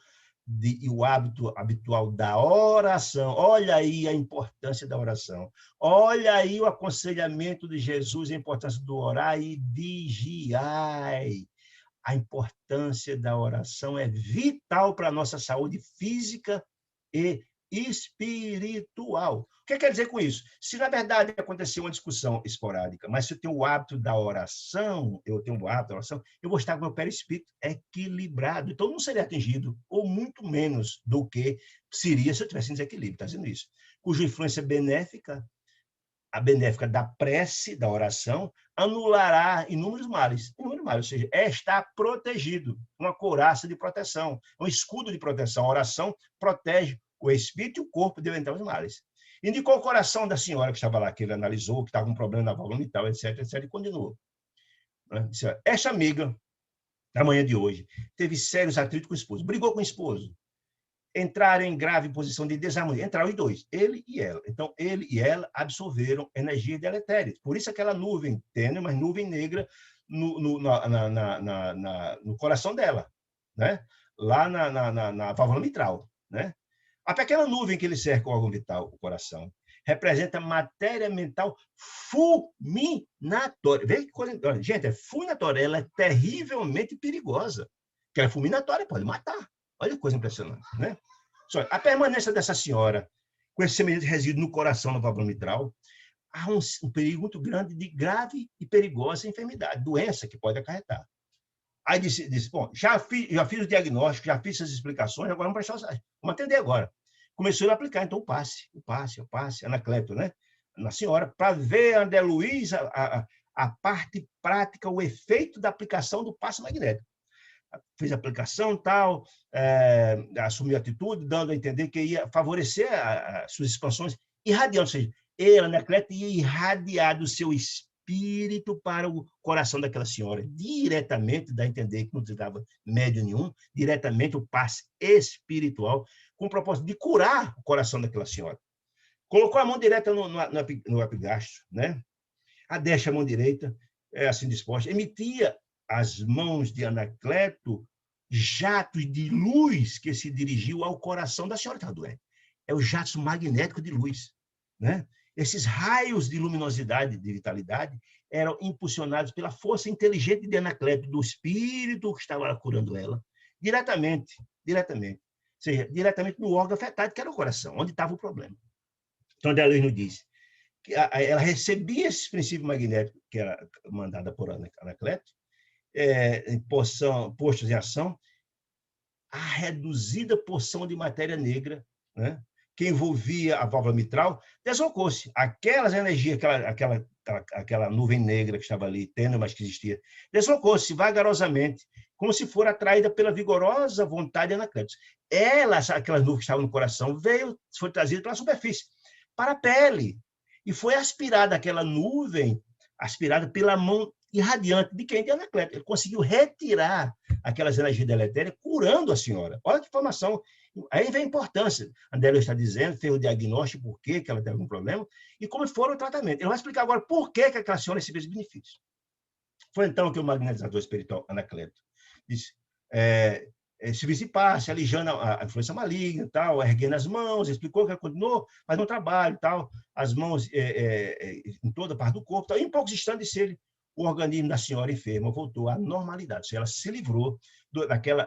e o hábito habitual da oração, olha aí a importância da oração, olha aí o aconselhamento de Jesus, a importância do orar e vigiai. A importância da oração é vital para a nossa saúde física e espiritual. O que quer dizer com isso? Se, na verdade, aconteceu uma discussão esporádica, mas se eu tenho o hábito da oração, eu vou estar com o meu perispírito equilibrado. Então, não seria atingido, ou muito menos do que seria se eu tivesse em desequilíbrio. Está dizendo isso. Cuja influência benéfica, a benéfica da prece, da oração, anulará inúmeros males. Ou seja, está protegido. Uma couraça de proteção, um escudo de proteção. A oração protege o espírito e o corpo de eventuais males. Indicou o coração da senhora que estava lá, que ele analisou, que estava com um problema na válvula mitral, etc., e continuou. Essa amiga, na manhã de hoje, teve sérios atritos com o esposo, brigou com o esposo, entraram em grave posição de desarmonia. Entraram os dois, ele e ela. Então, ele e ela absorveram energia deletéria. Por isso aquela nuvem tênue, mas nuvem negra no coração dela, né? Lá na válvula mitral, né? A pequena nuvem que ele cerca o órgão vital, o coração, representa matéria mental fulminatória. Veja que coisa... Gente, é fulminatória. Ela é terrivelmente perigosa. Porque ela é fulminatória, pode matar. Olha que coisa impressionante, né? A permanência dessa senhora com esse semelhante resíduo no coração, na válvula mitral, há um perigo muito grande de grave e perigosa enfermidade, doença que pode acarretar. Aí disse bom, já fiz o diagnóstico, já fiz essas explicações, agora vamos atender agora. Começou a aplicar, então, o passe, Anacleto, né? Na senhora, para ver, André Luiz, a parte prática, o efeito da aplicação do passe magnético. Fez a aplicação, tal, assumiu a atitude, dando a entender que ia favorecer as suas expansões, irradiando, ou seja, ele, Anacleto, ia irradiar do seu espírito para o coração daquela senhora, diretamente, dá a entender que não precisava médium nenhum, diretamente o passe espiritual, com o propósito de curar o coração daquela senhora. Colocou a mão direita no epigastro, né? A destra, a mão direita, assim disposta, emitia as mãos de Anacleto jatos de luz que se dirigiu ao coração da senhora que estava doente. É o jato magnético de luz, né? Esses raios de luminosidade, de vitalidade, eram impulsionados pela força inteligente de Anacleto, do espírito que estava curando ela, diretamente. Ou seja, diretamente no órgão afetado, que era o coração, onde estava o problema. Então, André Luiz nos diz que ela recebia esse princípio magnético que era mandada por Anacleto, postos em ação, a reduzida porção de matéria negra, né, que envolvia a válvula mitral, deslocou-se. Aquelas energias, aquela nuvem negra que estava ali, tênue, mas que existia, deslocou-se vagarosamente, como se for atraída pela vigorosa vontade de Anacleto. Aquela nuvem que estava no coração, foi trazida pela superfície, para a pele, e foi aspirada aquela nuvem, aspirada pela mão irradiante de quem? De Anacleto. Ele conseguiu retirar aquelas energias deletérias, curando a senhora. Olha que informação. Aí vem a importância. André está dizendo, fez o diagnóstico, por que ela teve algum problema, e como foi o tratamento. Ele vai explicar agora por que aquela senhora recebeu esse benefício. Foi então que o magnetizador espiritual Anacleto disse, se visipasse, alijando a influência maligna, tal, erguendo as mãos, explicou que ela continuou, mas no trabalho, tal, as mãos em toda a parte do corpo, tal, e em poucos instantes ele o organismo da senhora enferma voltou à normalidade. Ela se livrou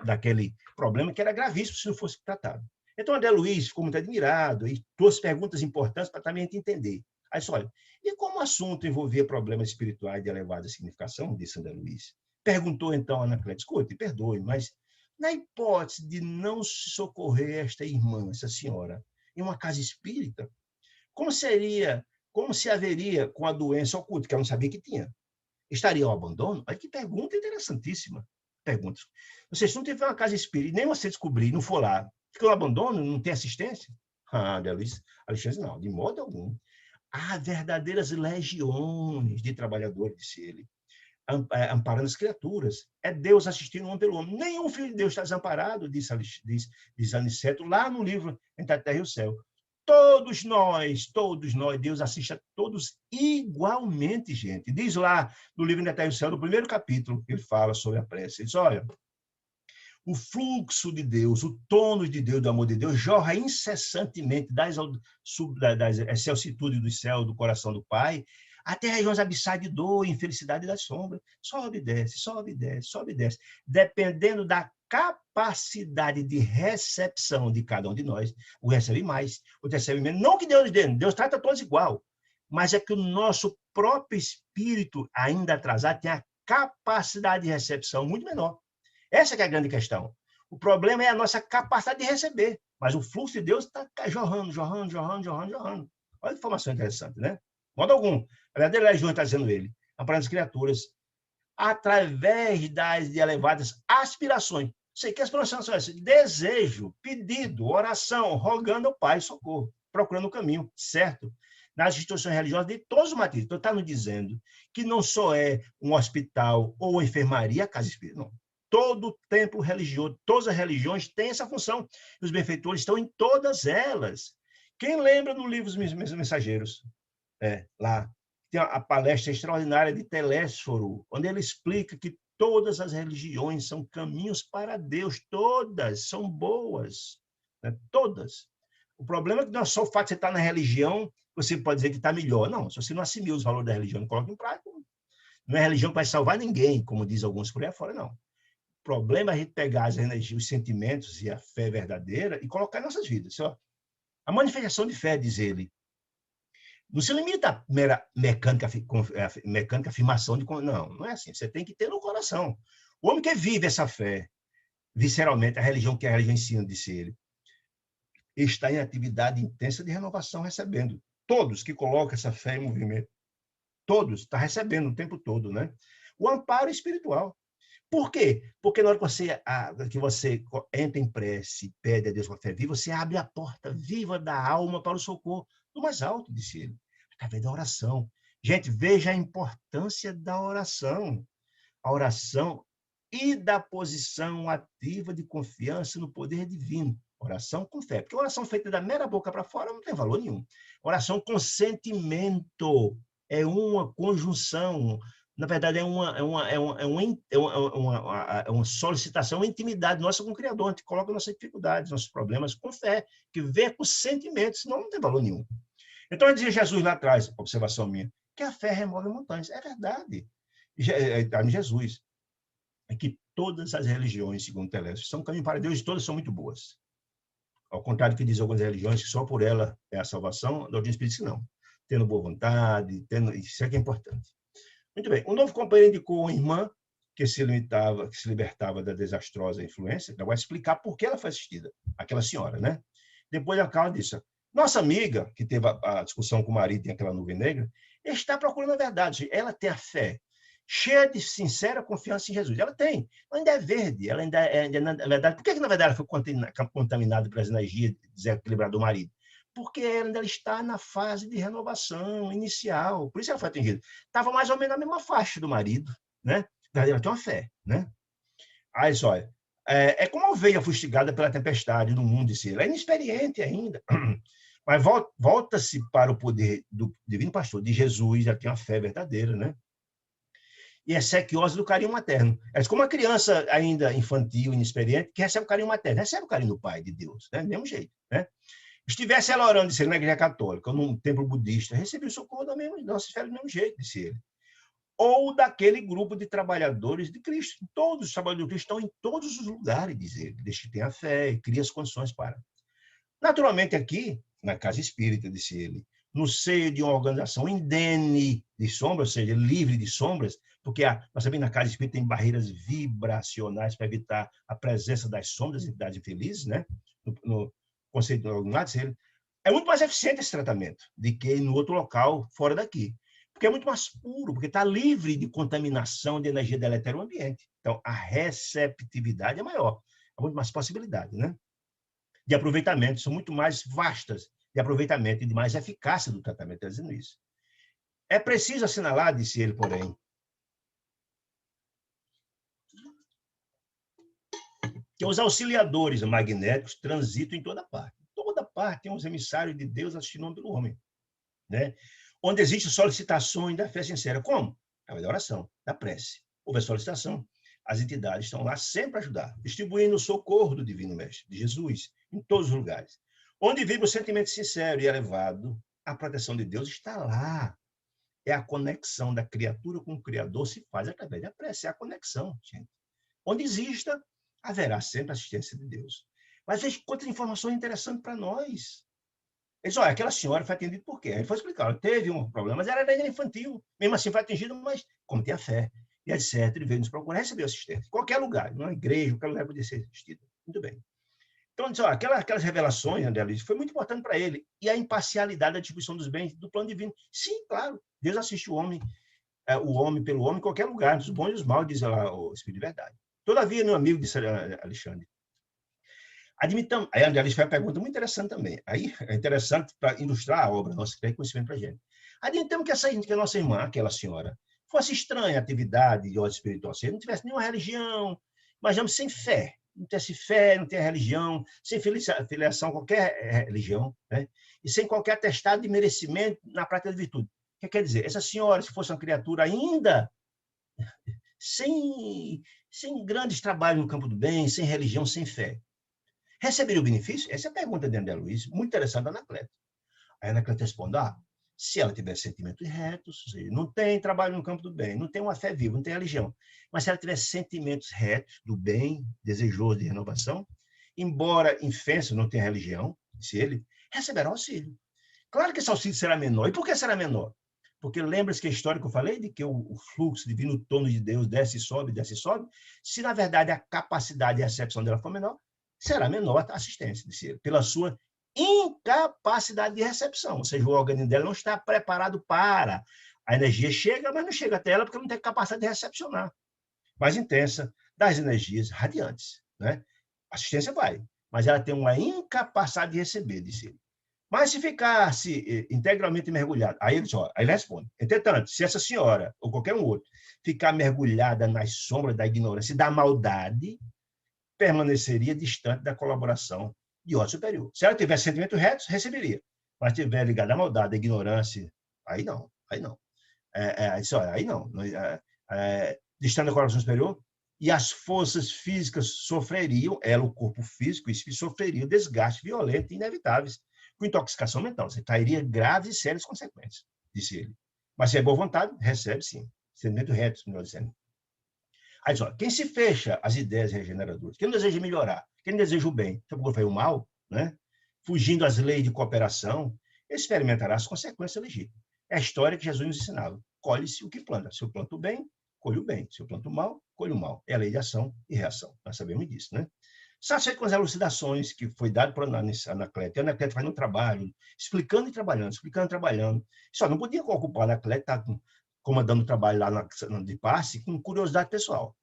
daquele problema que era gravíssimo se não fosse tratado. Então, André Luiz ficou muito admirado e trouxe perguntas importantes para também entender. Aí disse, olha, e como o assunto envolvia problemas espirituais de elevada significação, disse André Luiz, perguntou então a Anacleto, escute, perdoe, mas na hipótese de não se socorrer esta irmã, essa senhora, em uma casa espírita, como se haveria com a doença oculta, que ela não sabia que tinha? Estaria ao abandono? Olha que pergunta interessantíssima. Pergunta. Você, se não tiver uma casa espírita, nem você descobrir, não for lá, fica no abandono, não tem assistência? Alexandre, não, de modo algum. Há verdadeiras legiões de trabalhadores, disse ele, amparando as criaturas. É Deus assistindo um pelo homem. Nenhum filho de Deus está desamparado, diz Aniceto, lá no livro Entre a Terra e o Céu. Todos nós, Deus assiste a todos igualmente, gente. Diz lá no livro Entre a Terra e o Céu, no primeiro capítulo, que ele fala sobre a prece. Ele diz, olha, o fluxo de Deus, o tônus de Deus, do amor de Deus, jorra incessantemente das excelsitudes do céu, do coração do Pai, até regiões abissais de dor, infelicidade e da sombra. Sobe e desce, sobe e desce, sobe e desce. Dependendo da capacidade de recepção de cada um de nós, o recebe mais, o recebe menos. Não que Deus dê, Deus trata todos igual, mas é que o nosso próprio espírito, ainda atrasado, tem a capacidade de recepção muito menor. Essa que é a grande questão. O problema é a nossa capacidade de receber, mas o fluxo de Deus está jorrando. Olha que informação interessante, né? De modo algum. A verdadeira legião está dizendo ele, amparando as criaturas, através das elevadas aspirações. Sei que as aspirações são essas: desejo, pedido, oração, rogando ao Pai socorro, procurando o caminho certo nas instituições religiosas de todos os matizes. Então, está nos dizendo que não só é um hospital ou uma enfermaria a casa espírita, não. Todo templo religioso, todas as religiões têm essa função. E os benfeitores estão em todas elas. Quem lembra no livro Os Mensageiros? Lá tem a palestra extraordinária de Telésforo, onde ele explica que todas as religiões são caminhos para Deus, todas são boas, né? Todas. O problema é que não é só o fato de você estar na religião, você pode dizer que está melhor. Não, se você não assimila os valores da religião e coloca em prática, não é a religião que vai salvar ninguém, como diz alguns por aí afora, não. O problema é a gente pegar as energias, os sentimentos e a fé verdadeira e colocar em nossas vidas. A manifestação de fé, diz ele, não se limita à mera mecânica afirmação de... Não é assim. Você tem que ter no coração. O homem que vive essa fé, visceralmente, a religião que a religião ensina, disse ele, está em atividade intensa de renovação, recebendo. Todos que colocam essa fé em movimento, todos, está recebendo o tempo todo, né? O amparo espiritual. Por quê? Porque na hora que você entra em prece, pede a Deus com a fé viva, você abre a porta viva da alma para o socorro do mais alto, disse ele, através da oração. Gente, veja a importância da oração. A oração e da posição ativa de confiança no poder divino. Oração com fé. Porque oração feita da mera boca para fora não tem valor nenhum. Oração com sentimento é uma conjunção. Na verdade, é uma solicitação, uma intimidade nossa com o Criador. A gente coloca nossas dificuldades, nossos problemas com fé, que vê com sentimentos, senão não tem valor nenhum. Então, dizia Jesus lá atrás, observação minha, que a fé remove montanhas. É verdade. Está em Jesus. É que todas as religiões, segundo Telésforo, são um caminho para Deus e todas são muito boas. Ao contrário do que dizem algumas religiões, que só por ela é a salvação, a doutrina espírita não. Tendo boa vontade, isso é que é importante. Muito bem. Um novo companheiro indicou uma irmã que se libertava da desastrosa influência. Ela vai explicar por que ela foi assistida, aquela senhora, né? Depois a Carla disse, nossa amiga, que teve a discussão com o marido em aquela nuvem negra, está procurando a verdade. Ela tem a fé, cheia de sincera confiança em Jesus. Ela tem. Ela ainda é verde. Ela ainda é, na verdade, por que, na verdade, ela foi contaminada pelas energias desequilibradas do marido? Porque ela ainda está na fase de renovação inicial. Por isso ela foi atingida. Estava mais ou menos na mesma faixa do marido, né? Ela tem uma fé, né? Aí, olha, é como a ovelha fustigada pela tempestade no mundo de si. Ela é inexperiente ainda. Mas volta-se para o poder do divino pastor, de Jesus, ela tem uma fé verdadeira, né? E é sequiosa do carinho materno. É como uma criança ainda infantil, inexperiente, que recebe o carinho materno, recebe o carinho do Pai, de Deus, né? Do mesmo jeito, né? Estivesse ela orando, disse ele, na igreja católica, ou num templo budista, recebia o socorro da nossa fé do mesmo jeito, disse ele. Ou daquele grupo de trabalhadores de Cristo. Todos os trabalhadores de Cristo estão em todos os lugares, diz ele, desde que tenha a fé e cria as condições para. Naturalmente, aqui, na casa espírita, disse ele, no seio de uma organização indene de sombras, ou seja, livre de sombras, porque nós sabemos na casa espírita tem barreiras vibracionais para evitar a presença das sombras, entidades infelizes, né? No conceito do Ignatius, é muito mais eficiente esse tratamento do que no outro local, fora daqui. Porque é muito mais puro, porque está livre de contaminação de energia deletéria no ambiente. Então, a receptividade é maior. Há muito mais possibilidade, né? De aproveitamento, são muito mais vastas de aproveitamento e de mais eficácia do tratamento, dizendo isso. É preciso assinalar, disse ele, porém, que os auxiliadores magnéticos transitam em toda parte. Toda parte tem uns emissários de Deus assistindo pelo homem, né? Onde existem solicitações da fé sincera. Como? Através da oração, da prece. Houve a solicitação. As entidades estão lá sempre para ajudar, distribuindo o socorro do Divino Mestre, de Jesus, em todos os lugares. Onde vive o sentimento sincero e elevado, a proteção de Deus está lá. É a conexão da criatura com o Criador se faz através da prece. É a conexão, gente. Onde exista, haverá sempre a assistência de Deus. Mas veja quantas informações interessantes para nós. Ele disse, olha, aquela senhora foi atendida por quê? Ele foi explicar, ela teve um problema, mas ela era infantil. Mesmo assim foi atingida, mas como tem a fé, e etc., ele veio nos procurar, recebeu assistência. Em qualquer lugar, numa igreja, qualquer lugar podia ser assistido. Muito bem. Então, ele disse, olha, aquelas revelações, André Luiz, foi muito importante para ele. E a imparcialidade da distribuição dos bens do plano divino. Sim, claro, Deus assiste o homem pelo homem em qualquer lugar, dos bons e dos maus, diz lá o Espírito de Verdade. Todavia, meu amigo, disse Alexandre, admitamos, aí André Luiz fez uma pergunta muito interessante também. Aí é interessante para ilustrar a obra nossa, que tem conhecimento para a gente. Admitamos que a nossa irmã, aquela senhora, fosse estranha a atividade de ordem espiritual, se não tivesse nenhuma religião, imaginamos sem fé, não tivesse fé, não tem religião, sem filiação a qualquer religião, né? E sem qualquer atestado de merecimento na prática de virtude. O que quer dizer? Essa senhora, se fosse uma criatura ainda sem grandes trabalhos no campo do bem, sem religião, sem fé, receberia o benefício? Essa é a pergunta de André Luiz, muito interessante da Anacleto. Aí a Anacleto responde, se ela tiver sentimentos retos, não tem trabalho no campo do bem, não tem uma fé viva, não tem religião, mas se ela tiver sentimentos retos do bem, desejoso de renovação, embora infenso, não tenha religião, disse ele, receberá auxílio. Claro que esse auxílio será menor. E por que será menor? Porque lembra-se que a história que eu falei, de que o fluxo divino, o tono de Deus desce e sobe, se na verdade a capacidade de recepção dela for menor, será menor a assistência, disse ele, pela sua incapacidade de recepção, ou seja, o organismo dela não está preparado para. A energia chega, mas não chega até ela porque não tem capacidade de recepcionar. Mais intensa das energias radiantes, né? A assistência vai, mas ela tem uma incapacidade de receber, disse ele. Mas se ficasse integralmente mergulhado, aí ele responde, entretanto, se essa senhora, ou qualquer um outro, ficar mergulhada nas sombras da ignorância e da maldade, permaneceria distante da colaboração de ordem superior. Se ela tivesse sentimentos retos, receberia. Mas se estiver ligada à maldade, à ignorância, aí não, aí não. Aí não. Distante do coração superior, e as forças físicas sofreriam, ela, o corpo físico, o espírito, sofreria desgaste violento e inevitáveis, com intoxicação mental. Você trairia graves e sérias consequências, disse ele. Mas se é boa vontade, recebe sim. Sentimento reto, melhor dizendo. Aí, só, quem se fecha às ideias regeneradoras, quem não deseja melhorar, quem não deseja o bem, quem procura fazer o mal, né? Fugindo às leis de cooperação, experimentará as consequências legítimas. É a história que Jesus nos ensinava. Colhe-se o que planta. Se eu planto o bem, colho o bem. Se eu planto o mal, colho o mal. É a lei de ação e reação. Nós sabemos disso, né? Satisfeito com as elucidações que foi dado por Anacleto, e a Anacleto faz um trabalho, explicando e trabalhando. Só não podia ocupar a Anacleto, estar comandando o trabalho lá de passe, com curiosidade pessoal,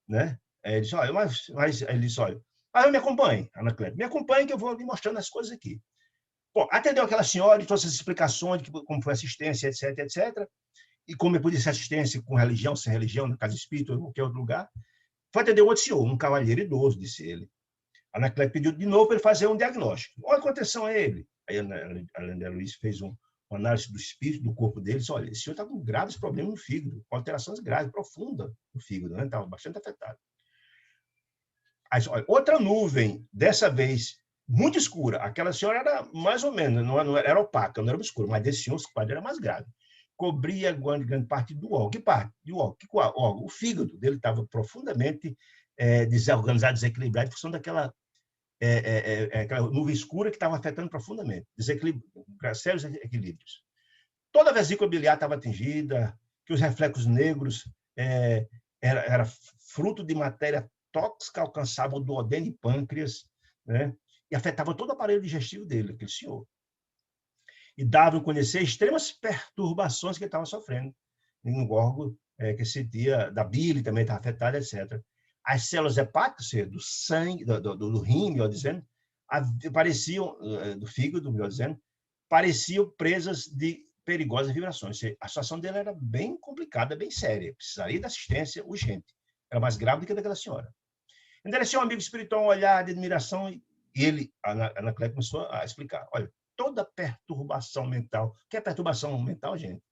né? Ele disse, olha, mas ele disse, olha, me acompanhe, Anacleto, me acompanhe que eu vou lhe mostrando as coisas aqui. Bom, atendeu aquela senhora e trouxe as explicações de como foi a assistência, etc. E como podia ser assistência com religião, sem religião, na casa espírita ou em qualquer outro lugar. Foi atender outro senhor, um cavalheiro idoso, disse ele. A Anacleto pediu de novo para ele fazer um diagnóstico. Olha, atenção a ele. Aí a André Luiz fez uma análise do espírito, do corpo dele, disse, olha, esse senhor está com graves problemas no fígado, com alterações graves, profundas no fígado, né? Estava bastante afetado. Aí, olha, outra nuvem, dessa vez, muito escura. Aquela senhora era mais ou menos, não era opaca, não era escura, mas desse senhor, o quadro era mais grave. Cobria grande parte do órgão. Que parte? Do órgão. Que órgão? O fígado dele estava profundamente desorganizado, desequilibrado, em função daquela aquela nuvem escura que estava afetando profundamente, sérios equilíbrios. Toda a vesícula biliar estava atingida, que os reflexos negros era fruto de matéria tóxica, alcançava o duodeno e pâncreas, né? E afetava todo o aparelho digestivo dele, aquele senhor. E dava a conhecer extremas perturbações que ele estava sofrendo no órgão que sentia, da bile também estava afetada, etc. As células hepáticas, do sangue, do rim, melhor dizendo, apareciam, do fígado, melhor dizendo, pareciam presas de perigosas vibrações. A situação dele era bem complicada, bem séria. Precisaria de assistência urgente. Era mais grave do que a daquela senhora. Endereceu um amigo espiritual um olhar de admiração e ele, a Anacleto, começou a explicar. Olha, toda perturbação mental, o que é perturbação mental, gente?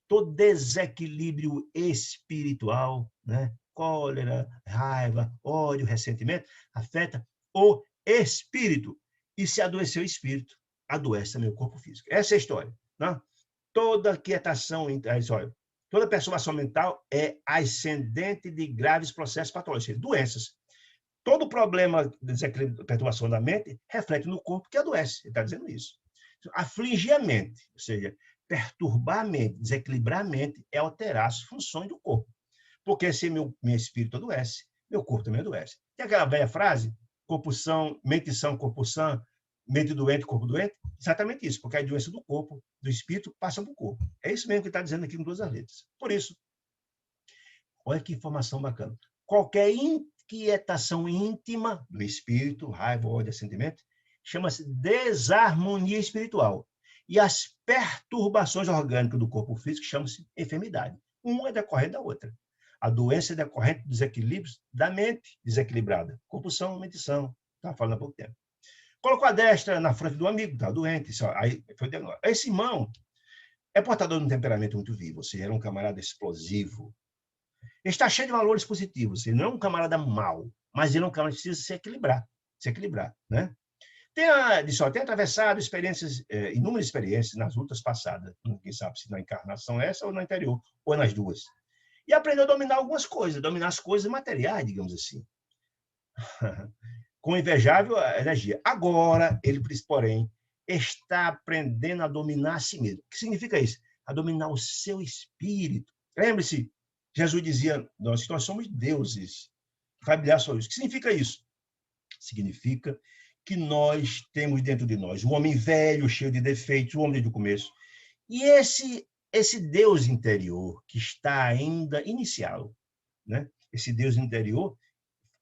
Todo desequilíbrio espiritual, né? Cólera, raiva, ódio, ressentimento, afeta o espírito. E se adoecer o espírito, adoece também o corpo físico. Essa é a história. Né? Toda quietação, olha, toda perturbação mental é ascendente de graves processos patológicos, doenças. Todo problema de desequilíbrio, perturbação da mente, reflete no corpo que adoece. Ele está dizendo isso. Afligir a mente, ou seja, perturbar a mente, desequilibrar a mente, é alterar as funções do corpo. Porque se meu espírito adoece, meu corpo também adoece. Tem aquela velha frase, corpo são, mente são, corpo são, mente doente, corpo doente? Exatamente isso, porque a doença do corpo, do espírito, passa para o corpo. É isso mesmo que ele está dizendo aqui com 2 letras. Por isso, olha que informação bacana. Qualquer inquietação íntima do espírito, raiva, ódio, sentimento, chama-se desarmonia espiritual. E as perturbações orgânicas do corpo físico chamam-se enfermidade. Uma é decorrente da outra. A doença é decorrente dos desequilíbrios da mente desequilibrada. Compulsão, mentição. Estava falando há pouco tempo. Colocou a destra na frente do amigo, estava doente. Aí foi o diagnóstico. Esse irmão é portador de um temperamento muito vivo. Ou seja, era um camarada explosivo. Ele está cheio de valores positivos. Ele não é um camarada mau, mas ele é um camarada que precisa se equilibrar, né? Tem atravessado inúmeras experiências nas lutas passadas. Quem sabe se na encarnação essa ou na anterior, ou nas duas. E aprendeu a dominar algumas coisas, dominar as coisas materiais, digamos assim. Com invejável energia. Agora, ele, porém, está aprendendo a dominar a si mesmo. O que significa isso? A dominar o seu espírito. Lembre-se, Jesus dizia, nós somos deuses. Vai brilhar só isso. O que significa isso? Significa que nós temos dentro de nós um homem velho, cheio de defeitos, o homem desde o começo. E esse Deus interior, que está ainda inicial, né? Esse Deus interior,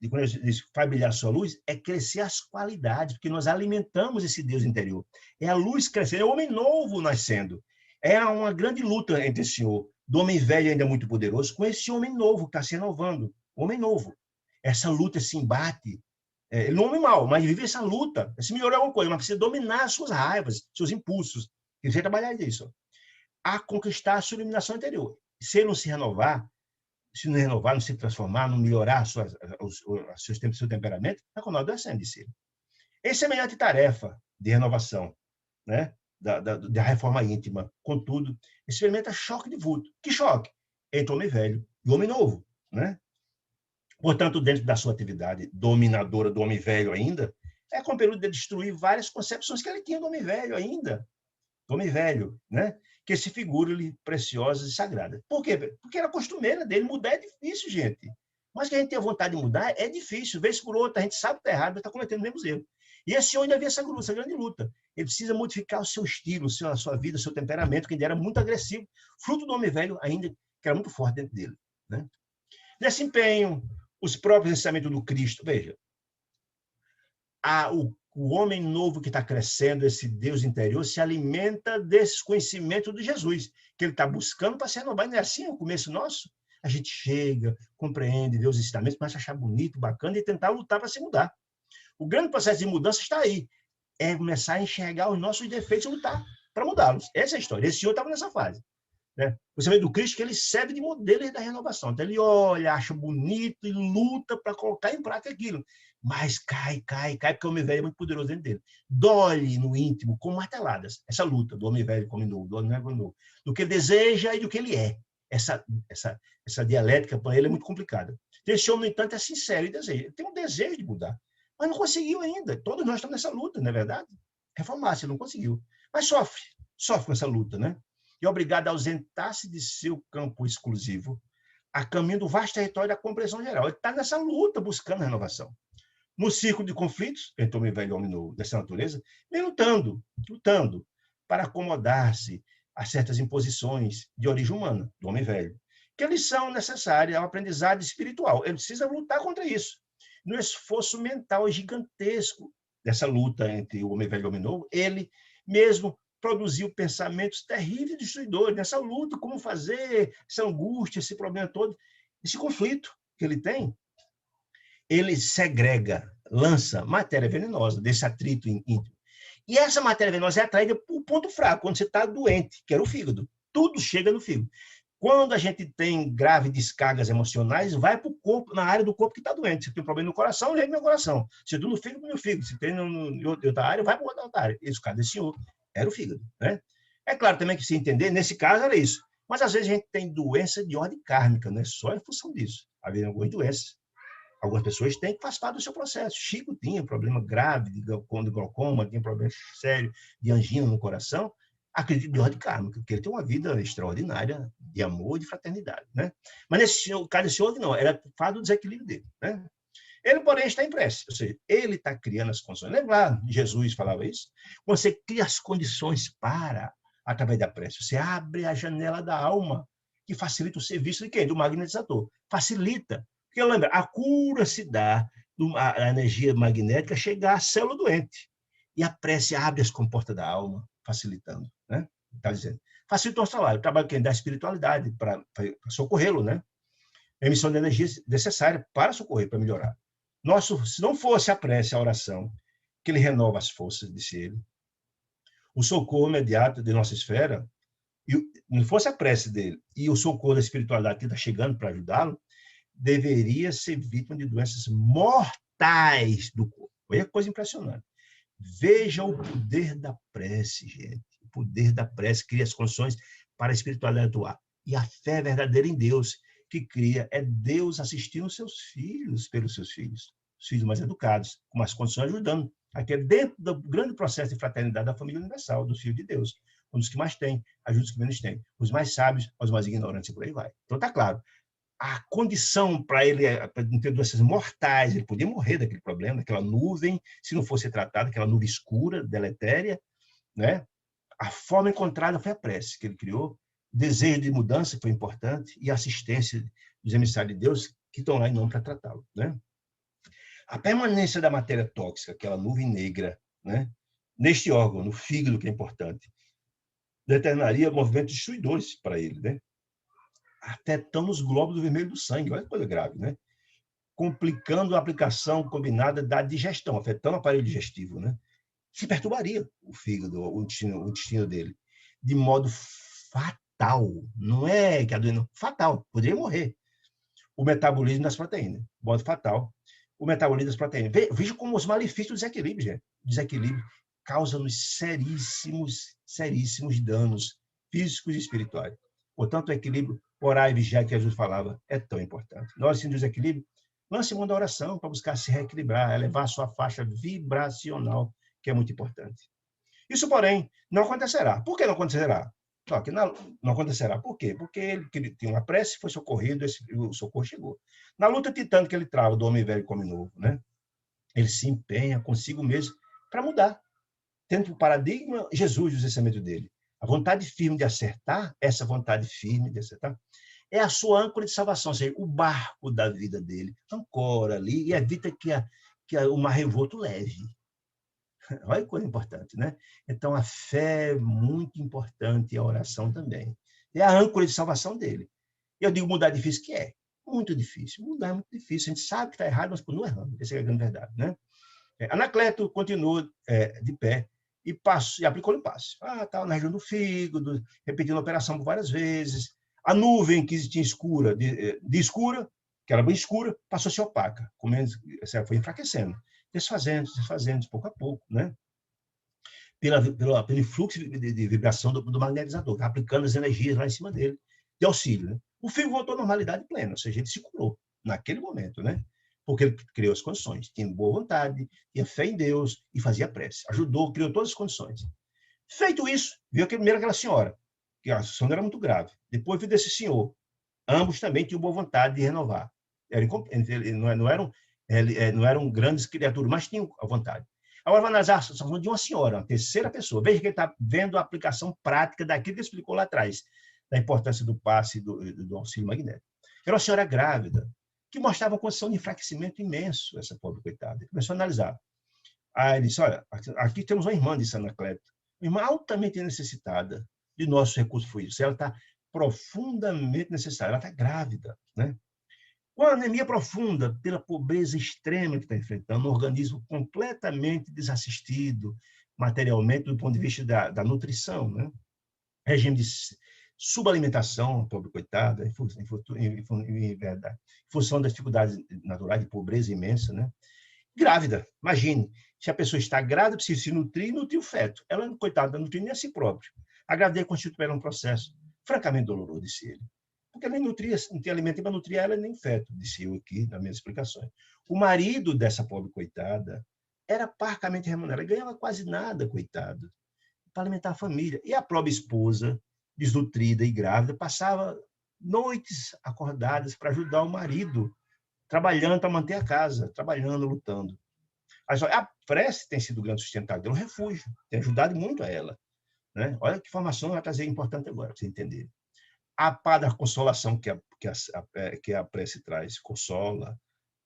quando ele diz que faz brilhar sua luz, é crescer as qualidades, porque nós alimentamos esse Deus interior. É a luz crescendo, é o homem novo nascendo. É uma grande luta entre esse senhor, do homem velho ainda muito poderoso, com esse homem novo que está se renovando, homem novo. Essa luta, esse embate, Ele não é um homem mau, mas vive essa luta. Se melhorar alguma coisa, mas precisa dominar as suas raivas, seus impulsos. Ele precisa trabalhar nisso. A conquistar a sua iluminação interior. Se ele não se renovar, se não renovar, não se transformar, não melhorar seu temperamento, vai continuar adoecendo de si. Em semelhante tarefa de renovação, né? da reforma íntima, contudo, experimenta choque de vulto. Que choque? Entre o homem velho e o homem novo. Né? Portanto, dentro da sua atividade dominadora do homem velho ainda, é compelido de destruir várias concepções que ele tinha do homem velho ainda. Do homem velho, né? Que se figura-lhe preciosas e sagradas. Por quê? Porque era costumeira dele. Mudar é difícil, gente. Mas que a gente tenha vontade de mudar é difícil. Vez por outra, a gente sabe que está errado, mas está cometendo os mesmos erros. E esse homem havia essa grande luta. Ele precisa modificar o seu estilo, a sua vida, o seu temperamento, que ainda era muito agressivo, fruto do homem velho ainda, que era muito forte dentro dele. Né? Nesse empenho, os próprios ensinamentos do Cristo, veja, o homem novo que está crescendo, esse Deus interior, se alimenta desse conhecimento de Jesus, que ele está buscando para se renovar. Não é assim o começo nosso? A gente chega, compreende, vê os ensinamentos, começa a achar bonito, bacana e tentar lutar para se mudar. O grande processo de mudança está aí. É começar a enxergar os nossos defeitos e lutar para mudá-los. Essa é a história. Esse senhor estava nessa fase. Né? Você vê do Cristo que ele serve de modelo da renovação. Então, ele olha, acha bonito e luta para colocar em prática aquilo. Mas cai, porque o homem velho é muito poderoso dentro dele. Dói no íntimo, com marteladas. Essa luta do homem velho com o homem novo, do homem velho com o novo. Do que ele deseja e do que ele é. Essa dialética, para ele, é muito complicada. Esse homem, no entanto, é sincero e deseja. Ele tem um desejo de mudar. Mas não conseguiu ainda. Todos nós estamos nessa luta, não é verdade? Reformar-se, não conseguiu. Mas sofre com essa luta, né? E é obrigado a ausentar-se de seu campo exclusivo, a caminho do vasto território da compreensão geral. Ele está nessa luta, buscando a renovação. No círculo de conflitos, entre homem velho e homem novo, dessa natureza, vem lutando para acomodar-se a certas imposições de origem humana, do homem velho, que eles são necessárias ao aprendizado espiritual. Ele precisa lutar contra isso. No esforço mental gigantesco dessa luta entre o homem velho e o homem novo, ele mesmo produziu pensamentos terríveis e destruidores nessa luta, como fazer, essa angústia, esse problema todo, esse conflito que ele tem. Ele segrega, lança matéria venenosa desse atrito íntimo. E essa matéria venenosa é atraída por um ponto fraco, quando você está doente, que era o fígado. Tudo chega no fígado. Quando a gente tem graves descargas emocionais, vai para o corpo, na área do corpo que está doente. Se tem um problema no coração, liga no coração. Se tem no fígado, no fígado. Se tem em outra área, vai para outra área. Esse caso desse senhor era o fígado. Né? É claro também que se entender, nesse caso era isso. Mas às vezes a gente tem doença de ordem kármica, não é só em função disso. Havia algumas doenças. Algumas pessoas têm que fazer parte do seu processo. Chico tinha problema grave de glaucoma, tinha problema sério de angina no coração. Acredito de ordem kármica, porque ele tem uma vida extraordinária de amor e de fraternidade. Né? Mas nesse caso desse outro, não, era por causa do desequilíbrio dele. Né? Ele, porém, está em prece, ou seja, ele está criando as condições. Lembra lá, Jesus falava isso? Quando você cria as condições para, através da prece, você abre a janela da alma, que facilita o serviço de quem? Do magnetizador. Facilita. Porque, lembra, a cura se dá, a energia magnética chegar à célula doente. E a prece abre as comportas da alma, facilitando, né? Está dizendo. Facilita o nosso trabalho. O trabalho que da espiritualidade, para socorrê-lo, né? A emissão de energia necessária para socorrer, para melhorar. Se não fosse a prece, a oração, que ele renova as forças, disse ele, o socorro imediato de nossa esfera, e não fosse a prece dele e o socorro da espiritualidade que está chegando para ajudá-lo, deveria ser vítima de doenças mortais do corpo. Olha que coisa impressionante. Veja o poder da prece, gente. O poder da prece cria as condições para a espiritualidade atuar. E a fé verdadeira em Deus que cria é Deus assistindo os seus filhos pelos seus filhos. Os filhos mais educados, com mais condições, ajudando. Aqui é dentro do grande processo de fraternidade da família universal, dos filhos de Deus. Um dos que mais tem, ajuda os que menos têm. Os mais sábios aos mais ignorantes e por aí vai. Então, está claro. A condição para ele não ter doenças mortais, ele podia morrer daquele problema, daquela nuvem, se não fosse tratada, aquela nuvem escura, deletéria, né? A forma encontrada foi a prece que ele criou, o desejo de mudança que foi importante e a assistência dos emissários de Deus que estão lá em nome para tratá-lo, né? A permanência da matéria tóxica, aquela nuvem negra, né? Neste órgão, no fígado, que é importante, determinaria movimentos destruidores para ele, né? Afetando os glóbulos vermelhos do sangue. Olha que coisa grave, né? complicando a aplicação combinada da digestão, afetando o aparelho digestivo, né? Se perturbaria o fígado, o intestino dele, de modo fatal. Não é que a doença, fatal, poderia morrer. O metabolismo das proteínas, modo fatal. O metabolismo das proteínas. Veja como os malefícios do desequilíbrio, gente. Desequilíbrio causa-nos seríssimos danos físicos e espirituais. Portanto, o equilíbrio, orar e vigiar, que Jesus falava, é tão importante. Nós, assim, desequilíbrio, lance mão da oração para buscar se reequilibrar, elevar a sua faixa vibracional, que é muito importante. Isso, porém, não acontecerá. Por que não acontecerá? Não acontecerá. Por quê? Porque ele tinha uma prece, foi socorrido, o socorro chegou. Na luta titânica que ele trava do homem velho e homem novo, né? Ele se empenha consigo mesmo para mudar, tendo o paradigma Jesus do pensamento dele. A vontade firme de acertar, essa vontade firme de acertar, é a sua âncora de salvação, ou seja, o barco da vida dele ancora ali e evita que o mar revolto leve. Olha que coisa importante, né? Então, a fé é muito importante e a oração também. É a âncora de salvação dele. Eu digo mudar é difícil, que é muito difícil. Mudar é muito difícil. A gente sabe que está errado, mas não erramos. Essa é a grande verdade, né? Anacleto continuou de pé e aplicou o passe. Estava na região do fígado, repetindo a operação por várias vezes. A nuvem que tinha escura, de escura, que era bem escura, passou a ser opaca, foi enfraquecendo, desfazendo, pouco a pouco, né? Pelo fluxo de vibração do magnetizador, aplicando as energias lá em cima dele, de auxílio, né? O fígado voltou à normalidade plena, ou seja, ele se curou naquele momento, né? Porque ele criou as condições, tinha boa vontade, tinha fé em Deus e fazia prece. Ajudou, criou todas as condições. Feito isso, veio primeiro aquela senhora, que a situação era muito grave. Depois veio desse senhor. Ambos também tinham boa vontade de renovar. Não eram grandes criaturas, mas tinham a vontade. Agora, vai analisar a situação de uma senhora, uma terceira pessoa. Veja que ele está vendo a aplicação prática daquilo que ele explicou lá atrás, da importância do passe e do auxílio magnético. Era uma senhora grávida, que mostrava uma condição de enfraquecimento imenso, essa pobre coitada. Ele começou a analisar. Aí ele disse, olha, aqui temos uma irmã, disse Anacleto, uma irmã altamente necessitada de nossos recursos fluidos. Ela está profundamente necessitada, ela está grávida, né? Com a anemia profunda, pela pobreza extrema que está enfrentando, um organismo completamente desassistido, materialmente, do ponto de vista da nutrição, né? Regime de subalimentação, pobre coitada, em função das dificuldades naturais de pobreza imensa, né? Grávida, imagine, se a pessoa está grávida, precisa se nutrir e nutrir o feto. Ela, coitada, não nutrir nem a si própria. A gravidez constitui um processo francamente doloroso, disse ele. Porque nem nutria, não tem alimento para nutrir ela nem feto, disse eu aqui nas minhas explicações. O marido dessa pobre coitada era parcamente remunerado, ganhava quase nada, coitado, para alimentar a família. E a própria esposa, desnutrida e grávida, passava noites acordadas para ajudar o marido, trabalhando para manter a casa, trabalhando, lutando. A prece tem sido o grande sustentador, um refúgio, tem ajudado muito a ela, né? Olha que informação vai trazer importante agora, para você entender. A paz da consolação que a prece traz, consola,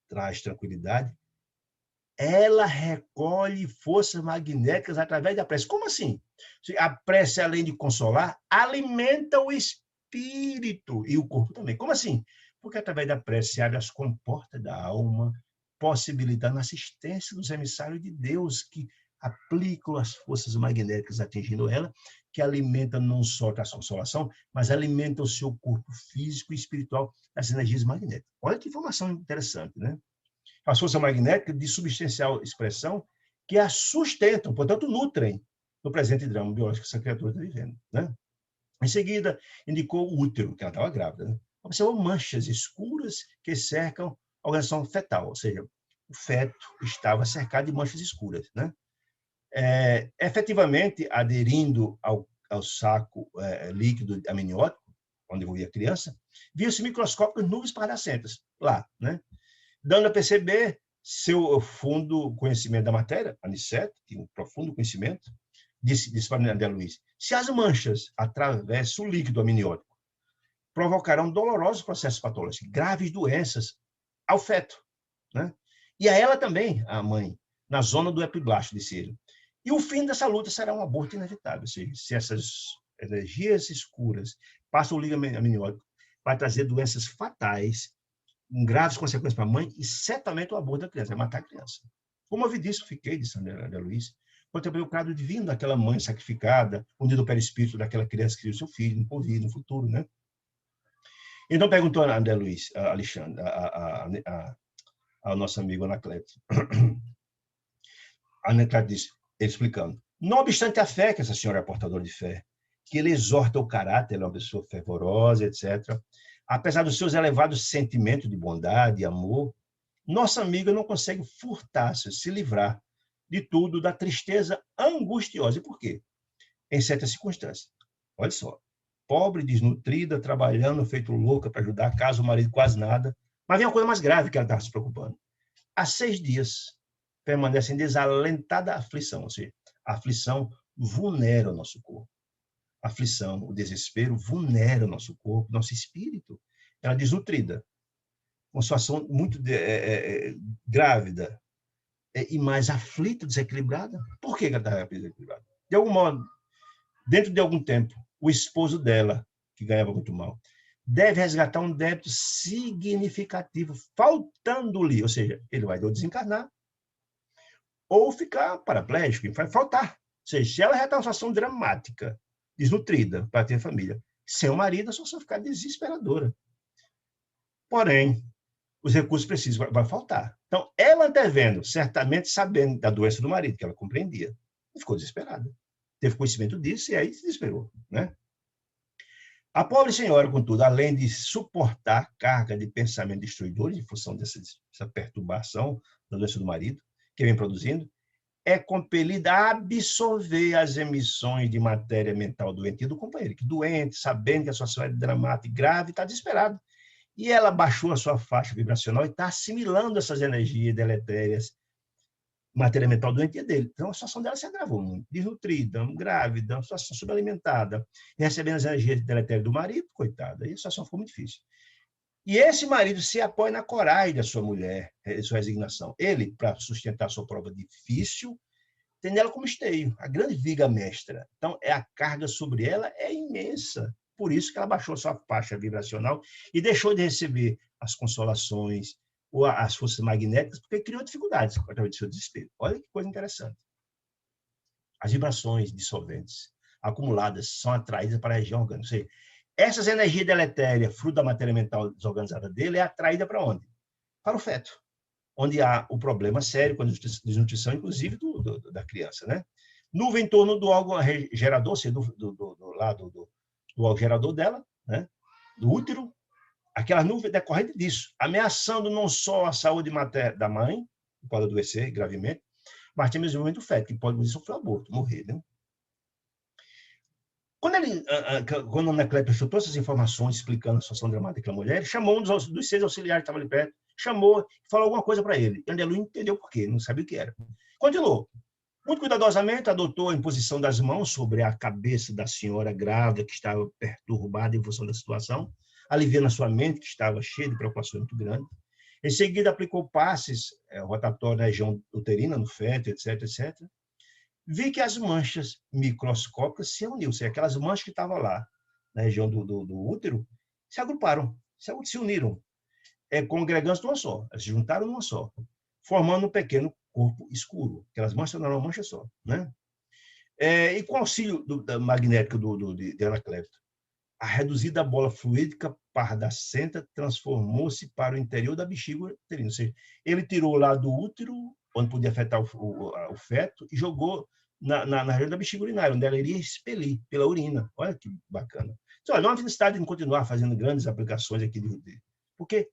traz tranquilidade, ela recolhe forças magnéticas através da prece. Como assim? A prece, além de consolar, alimenta o espírito e o corpo também. Como assim? Porque através da prece se abre as comportas da alma, possibilitando a assistência dos emissários de Deus que aplicam as forças magnéticas atingindo ela, que alimenta não só a consolação, mas alimenta o seu corpo físico e espiritual das energias magnéticas. Olha que informação interessante, né? As forças magnéticas de substancial expressão que a sustentam, portanto, nutrem no presente drama biológico que essa criatura está vivendo, né? Em seguida, indicou o útero, que ela estava grávida, né? Observou manchas escuras que cercam a organização fetal, ou seja, o feto estava cercado de manchas escuras, né? Efetivamente, aderindo ao saco líquido amniótico, onde envolvia a criança, viu-se microscópicas nuvens pardacentas lá, né? Dando a perceber seu fundo conhecimento da matéria, Aniceto tinha um profundo conhecimento, disse para André Luiz, se as manchas atravessam o líquido amniótico, provocarão dolorosos processos patológicos, graves doenças ao feto, né? E a ela também, a mãe, na zona do epiblasto, disse ele. E o fim dessa luta será um aborto inevitável, ou seja, se essas energias escuras passam o líquido amniótico, vai trazer doenças fatais graves consequências para a mãe e certamente o aborto da criança, vai matar a criança. Comovidíssimo fiquei, disse André Luiz, contemplei o quadro divino daquela mãe sacrificada, unido ao perispírito daquela criança que criou seu filho, no porvir, no futuro, né? Então perguntou a André Luiz, a Alexandre, ao nosso amigo Anacleto. A Anacleto disse, ele explicando, não obstante a fé, que essa senhora é portadora de fé, que ele exorta o caráter, ela é uma pessoa fervorosa, etc., apesar dos seus elevados sentimentos de bondade e amor, nossa amiga não consegue furtar-se, se livrar de tudo, da tristeza angustiosa. E por quê? Em certas circunstâncias. Olha só. Pobre, desnutrida, trabalhando, feito louca para ajudar a casa, o marido quase nada. Mas vem uma coisa mais grave que ela estava se preocupando. Há 6 dias permanece em desalentada aflição, ou seja, a aflição vulnera o nosso corpo. A aflição, o desespero vulnera o nosso corpo, nosso espírito. Ela é desnutrida. Uma situação muito grávida e mais aflita, desequilibrada. Por que ela estava desequilibrada? De algum modo, dentro de algum tempo, o esposo dela, que ganhava muito mal, deve resgatar um débito significativo, faltando-lhe, ou seja, ele vai ou desencarnar ou ficar paraplégico, vai faltar. Ou seja, se ela já está em uma situação dramática, desnutrida para ter família, seu marido, a situação ficar desesperadora. Porém, os recursos precisam, vai faltar. Então, ela antevendo, certamente sabendo da doença do marido, que ela compreendia, e ficou desesperada. Teve conhecimento disso e aí se desesperou, né? A pobre senhora, contudo, além de suportar carga de pensamento destruidor em função dessa perturbação da doença do marido, que vem produzindo, é compelida a absorver as emissões de matéria mental doentia do companheiro, que doente, sabendo que a situação é dramática e grave, está desesperado. E ela baixou a sua faixa vibracional e está assimilando essas energias deletérias, matéria mental doentia dele. Então, a situação dela se agravou muito. Desnutrida, grávida, uma situação subalimentada, recebendo as energias deletérias do marido, coitada. E a situação ficou muito difícil. E esse marido se apoia na coragem da sua mulher, sua resignação. Ele, para sustentar a sua prova difícil, tem ela como esteio, a grande viga mestra. Então, a carga sobre ela é imensa. Por isso que ela baixou a sua faixa vibracional e deixou de receber as consolações ou as forças magnéticas, porque criou dificuldades através do seu desespero. Olha que coisa interessante. As vibrações dissolventes acumuladas são atraídas para a região orgânica. Ou seja, essas energias deletérias, fruto da matéria mental desorganizada dele, é atraída para onde? Para o feto, onde há o problema sério com a desnutrição, inclusive da criança, né? Nuvem em torno do órgão gerador, ou seja, do lado do órgão gerador dela, né? Do útero, aquela nuvem decorrente disso, ameaçando não só a saúde da mãe, que pode adoecer gravemente, mas também o desenvolvimento do feto, que pode sofrer um aborto, morrer, né? Quando a Anacleto prestou todas essas informações explicando a situação dramática daquela mulher, ele chamou um dos 6 auxiliares que estavam ali perto, chamou e falou alguma coisa para ele. E André Luiz entendeu por quê, não sabia o que era. Continuou. Muito cuidadosamente, adotou a imposição das mãos sobre a cabeça da senhora grávida, que estava perturbada em função da situação, aliviando a sua mente, que estava cheia de preocupações muito grandes. Em seguida, aplicou passes rotatórios na região uterina, no feto, etc., etc. Vi que as manchas microscópicas se uniram, ou seja, aquelas manchas que estavam lá na região do útero, se agruparam, se uniram, congregando numa só, se juntaram numa só, formando um pequeno corpo escuro. Aquelas manchas não eram uma mancha só, né? E com o auxílio magnético de Anacleto, a reduzida bola fluídica pardacenta transformou-se para o interior da bexiga uterina. Ou seja, ele tirou lá do útero, onde podia afetar o feto, e jogou na região da bexiga urinária, onde ela iria expelir pela urina. Olha que bacana. Então, não há necessidade de continuar fazendo grandes aplicações aqui, porque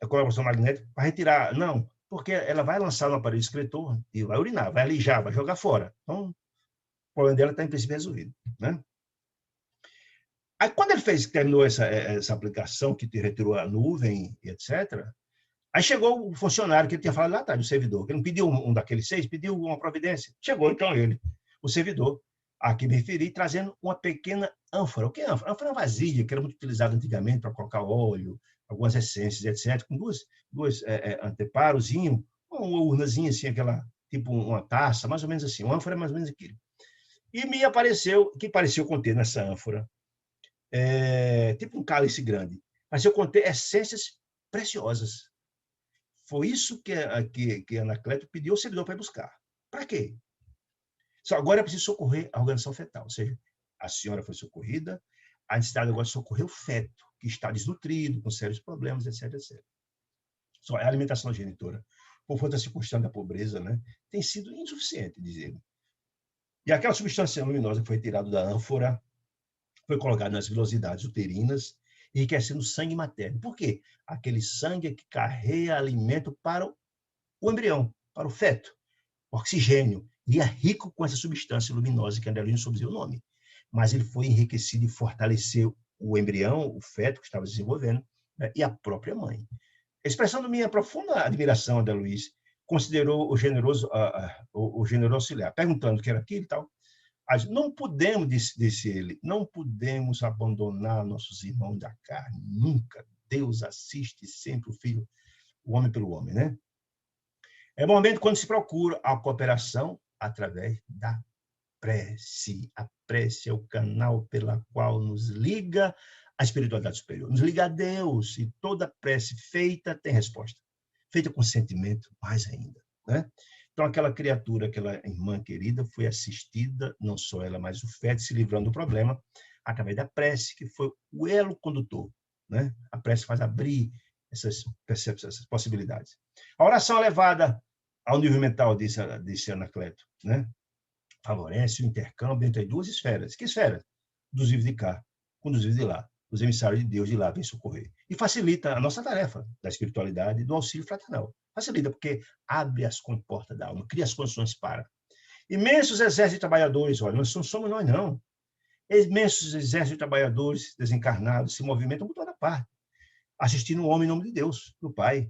a colaboração magnética, para retirar, não, porque ela vai lançar no aparelho excretor e vai urinar, vai alijar, vai jogar fora. Então, o problema dela está, em princípio, resolvido, né? Aí, quando ele terminou essa aplicação, que retirou a nuvem, etc., aí chegou o funcionário que ele tinha falado lá atrás, o servidor, que ele não pediu um daqueles 6, pediu uma providência. Chegou, então, ele, o servidor, a que me referi, trazendo uma pequena ânfora. O que é ânfora? Ânfora é uma vasilha, que era muito utilizada antigamente para colocar óleo, algumas essências, etc., com duas anteparozinhos, uma urnazinha, assim, aquela, tipo uma taça, mais ou menos assim. Uma ânfora é mais ou menos aquilo. E me apareceu, que pareceu conter nessa ânfora, tipo um cálice grande, mas eu contei essências preciosas. Foi isso que Anacleto pediu ao servidor para ir buscar. Para quê? Só agora é preciso socorrer a organização fetal, ou seja, a senhora foi socorrida, a necessidade agora de socorrer o feto, que está desnutrido, com sérios problemas, etc, etc. Só a alimentação genitora, por conta da circunstância da pobreza, né, tem sido insuficiente, diz ele. E aquela substância luminosa que foi tirada da ânfora foi colocada nas vilosidades uterinas, enriquecendo o sangue materno. Por quê? Aquele sangue é que carrega alimento para o embrião, para o feto, oxigênio, e é rico com essa substância luminosa que André Luiz não soube dizer o nome. Mas ele foi enriquecido e fortaleceu o embrião, o feto que estava desenvolvendo, né, e a própria mãe. Expressando minha profunda admiração, André Luiz considerou o generoso auxiliar, perguntando o que era aquilo e tal. Não podemos, disse ele, não podemos abandonar nossos irmãos da carne, nunca. Deus assiste sempre o filho, o homem pelo homem, né? É bom momento quando se procura a cooperação através da prece. A prece é o canal pela qual nos liga a espiritualidade superior, nos liga a Deus, e toda prece feita tem resposta. Feita com sentimento, mais ainda, né? Então, aquela criatura, aquela irmã querida, foi assistida, não só ela, mas o feto, se livrando do problema, através da prece, que foi o elo condutor, né? A prece faz abrir essas possibilidades. A oração elevada ao nível mental, disse Anacleto, né? Favorece o intercâmbio entre as duas esferas. Que esfera? Dos vivos de cá, com os vivos de lá. Os emissários de Deus de lá vêm socorrer. E facilita a nossa tarefa da espiritualidade e do auxílio fraternal. Facilita, porque abre as comportas da alma, cria as condições para. Imensos exércitos de trabalhadores, olha, não somos nós, não. Imensos exércitos de trabalhadores desencarnados se movimentam por toda parte, assistindo o homem em nome de Deus, do Pai.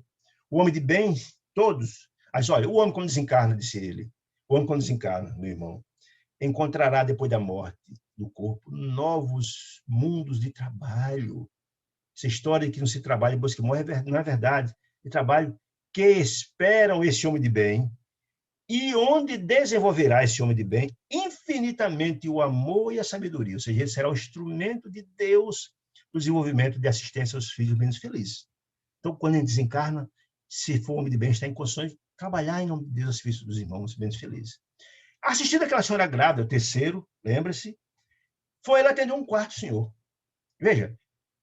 O homem de bem, todos. Mas olha, o homem quando desencarna, disse ele, o homem quando desencarna, meu irmão, encontrará depois da morte do corpo novos mundos de trabalho. Essa história de que não se trabalha depois que morre não é verdade. De trabalho que esperam esse homem de bem e onde desenvolverá esse homem de bem infinitamente o amor e a sabedoria. Ou seja, ele será o instrumento de Deus no desenvolvimento de assistência aos filhos menos felizes. Então, quando ele desencarna, se for homem de bem, está em condições de trabalhar em nome de Deus aos filhos dos irmãos menos felizes. Assistindo aquela senhora grávida, o terceiro, lembra-se, foi ela atender um quarto senhor. Veja,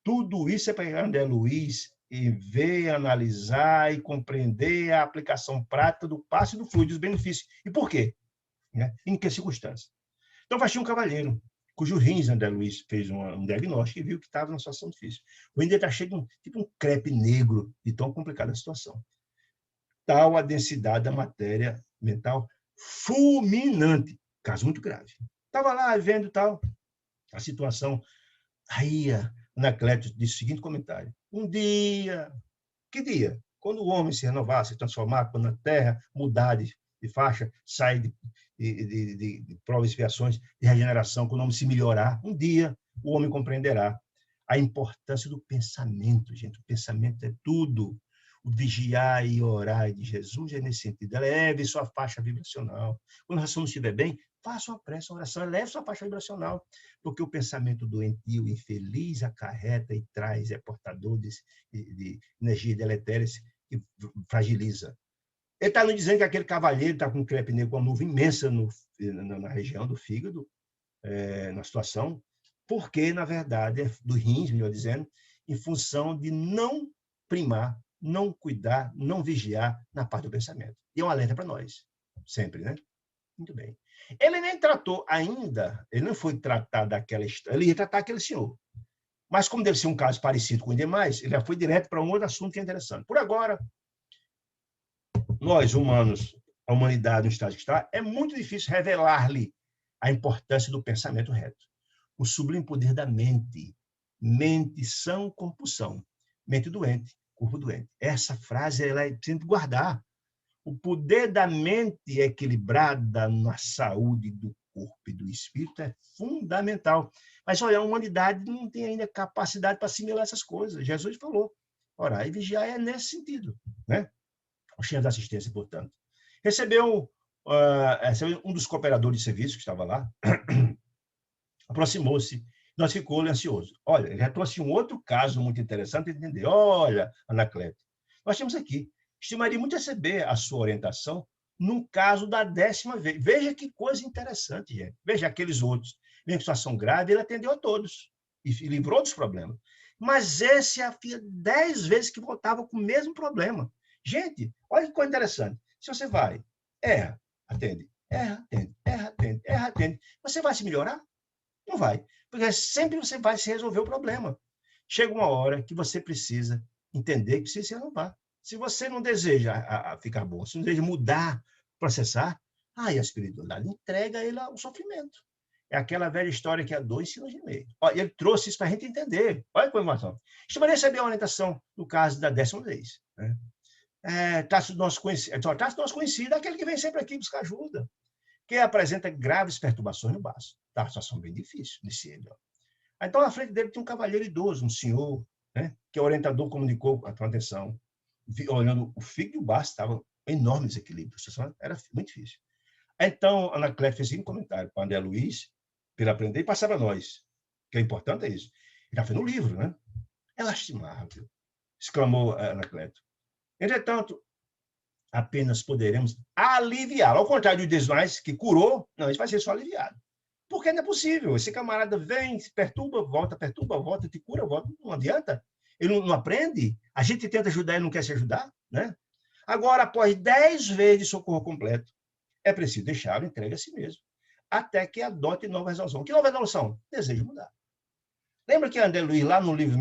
tudo isso é para André Luiz e ver, analisar e compreender a aplicação prática do passe do fluido dos benefícios. E por quê? Né? Em que circunstância? Então, vai ter um cavalheiro, cujo rins André Luiz fez um diagnóstico e viu que estava numa situação difícil. O rim dele está cheio de tipo um crepe negro, de tão complicada a situação. Tal a densidade da matéria mental fulminante, caso muito grave. Estava lá vendo tal a situação. Aí Anacleto disse o seguinte comentário: um dia, que dia? Quando o homem se renovar, se transformar, quando a terra mudar de faixa, sair de provas e expiações, de regeneração, quando o homem se melhorar, um dia o homem compreenderá a importância do pensamento, gente. O pensamento é tudo. O vigiar e orar de Jesus é nesse sentido. Eleve sua faixa vibracional. Quando a oração não estiver bem, faça uma prece, uma oração, eleve sua faixa vibracional, porque o pensamento doentio, infeliz, acarreta e traz, é portador de energia deletéria que fragiliza. Ele está nos dizendo que aquele cavalheiro está com um crepe negro, com uma nuvem imensa na região do fígado, na situação, porque, na verdade, é do rins, melhor dizendo, em função de não primar, não cuidar, não vigiar na parte do pensamento. E é um alerta para nós, sempre, né? Muito bem. Ele nem tratou ainda, ele não foi tratar daquela história, ele ia tratar aquele senhor. Mas como deve ser um caso parecido com os demais, ele já foi direto para um outro assunto que é interessante. Por agora, nós, humanos, a humanidade no estágio que está, é muito difícil revelar-lhe a importância do pensamento reto. O sublime poder da mente. Mente são, corpo são. Mente doente, corpo doente. Essa frase ela é sempre guardar. O poder da mente equilibrada na saúde do corpo e do espírito é fundamental. Mas, olha, a humanidade não tem ainda capacidade para assimilar essas coisas. Jesus falou, orar e vigiar é nesse sentido, né? O chefe da assistência, portanto. Recebeu um dos cooperadores de serviço que estava lá, aproximou-se Nós ficou ansioso. Olha, ele já trouxe um outro caso muito interessante para entender. Olha, Anacleto, nós temos aqui. Estimaria muito receber a sua orientação num caso da 10ª vez. Veja que coisa interessante, gente. Veja aqueles outros. Em situação grave, ele atendeu a todos e livrou dos problemas. Mas esse havia 10 vezes que voltava com o mesmo problema. Gente, olha que coisa interessante. Se você vai, erra, atende, erra, atende, erra, atende, erra, atende, você vai se melhorar? Não vai. Porque sempre você vai se resolver o problema. Chega uma hora que você precisa entender que precisa se renovar. Se você não deseja ficar bom, se não deseja mudar, processar, aí a espiritualidade entrega ele ao sofrimento. É aquela velha história que a dor ensina a gemer. Ele trouxe isso para a gente entender. Olha a informação. Estimaria receber a orientação no caso da 10ª vez. Né? Trata-se do nosso conhecido, aquele que vem sempre aqui buscar ajuda, que apresenta graves perturbações no baço. Tá, uma situação bem difícil, disse ele. Então, à frente dele tinha um cavalheiro idoso, um senhor, né, que o orientador comunicou com atenção. Olhando o fígado e o baço, estavam em enorme desequilíbrio. A situação era muito difícil. Então, Anacleto fez um comentário para André Luiz, para ele aprender e passar para nós. O que é importante é isso. Ele já fez no livro, né? É lastimável, exclamou Anacleto. Entretanto, apenas poderemos aliviá-lo. Ao contrário do Desmais, que curou, não, isso vai ser só aliviado. Porque não é possível. Esse camarada vem, se perturba, volta, te cura, volta. Não adianta. Ele não aprende. A gente tenta ajudar, ele não quer se ajudar. Né? Agora, após 10 vezes de socorro completo, é preciso deixá-lo entregue a si mesmo, até que adote nova resolução. Que nova resolução? Desejo mudar. Lembra que André Luiz, lá no livro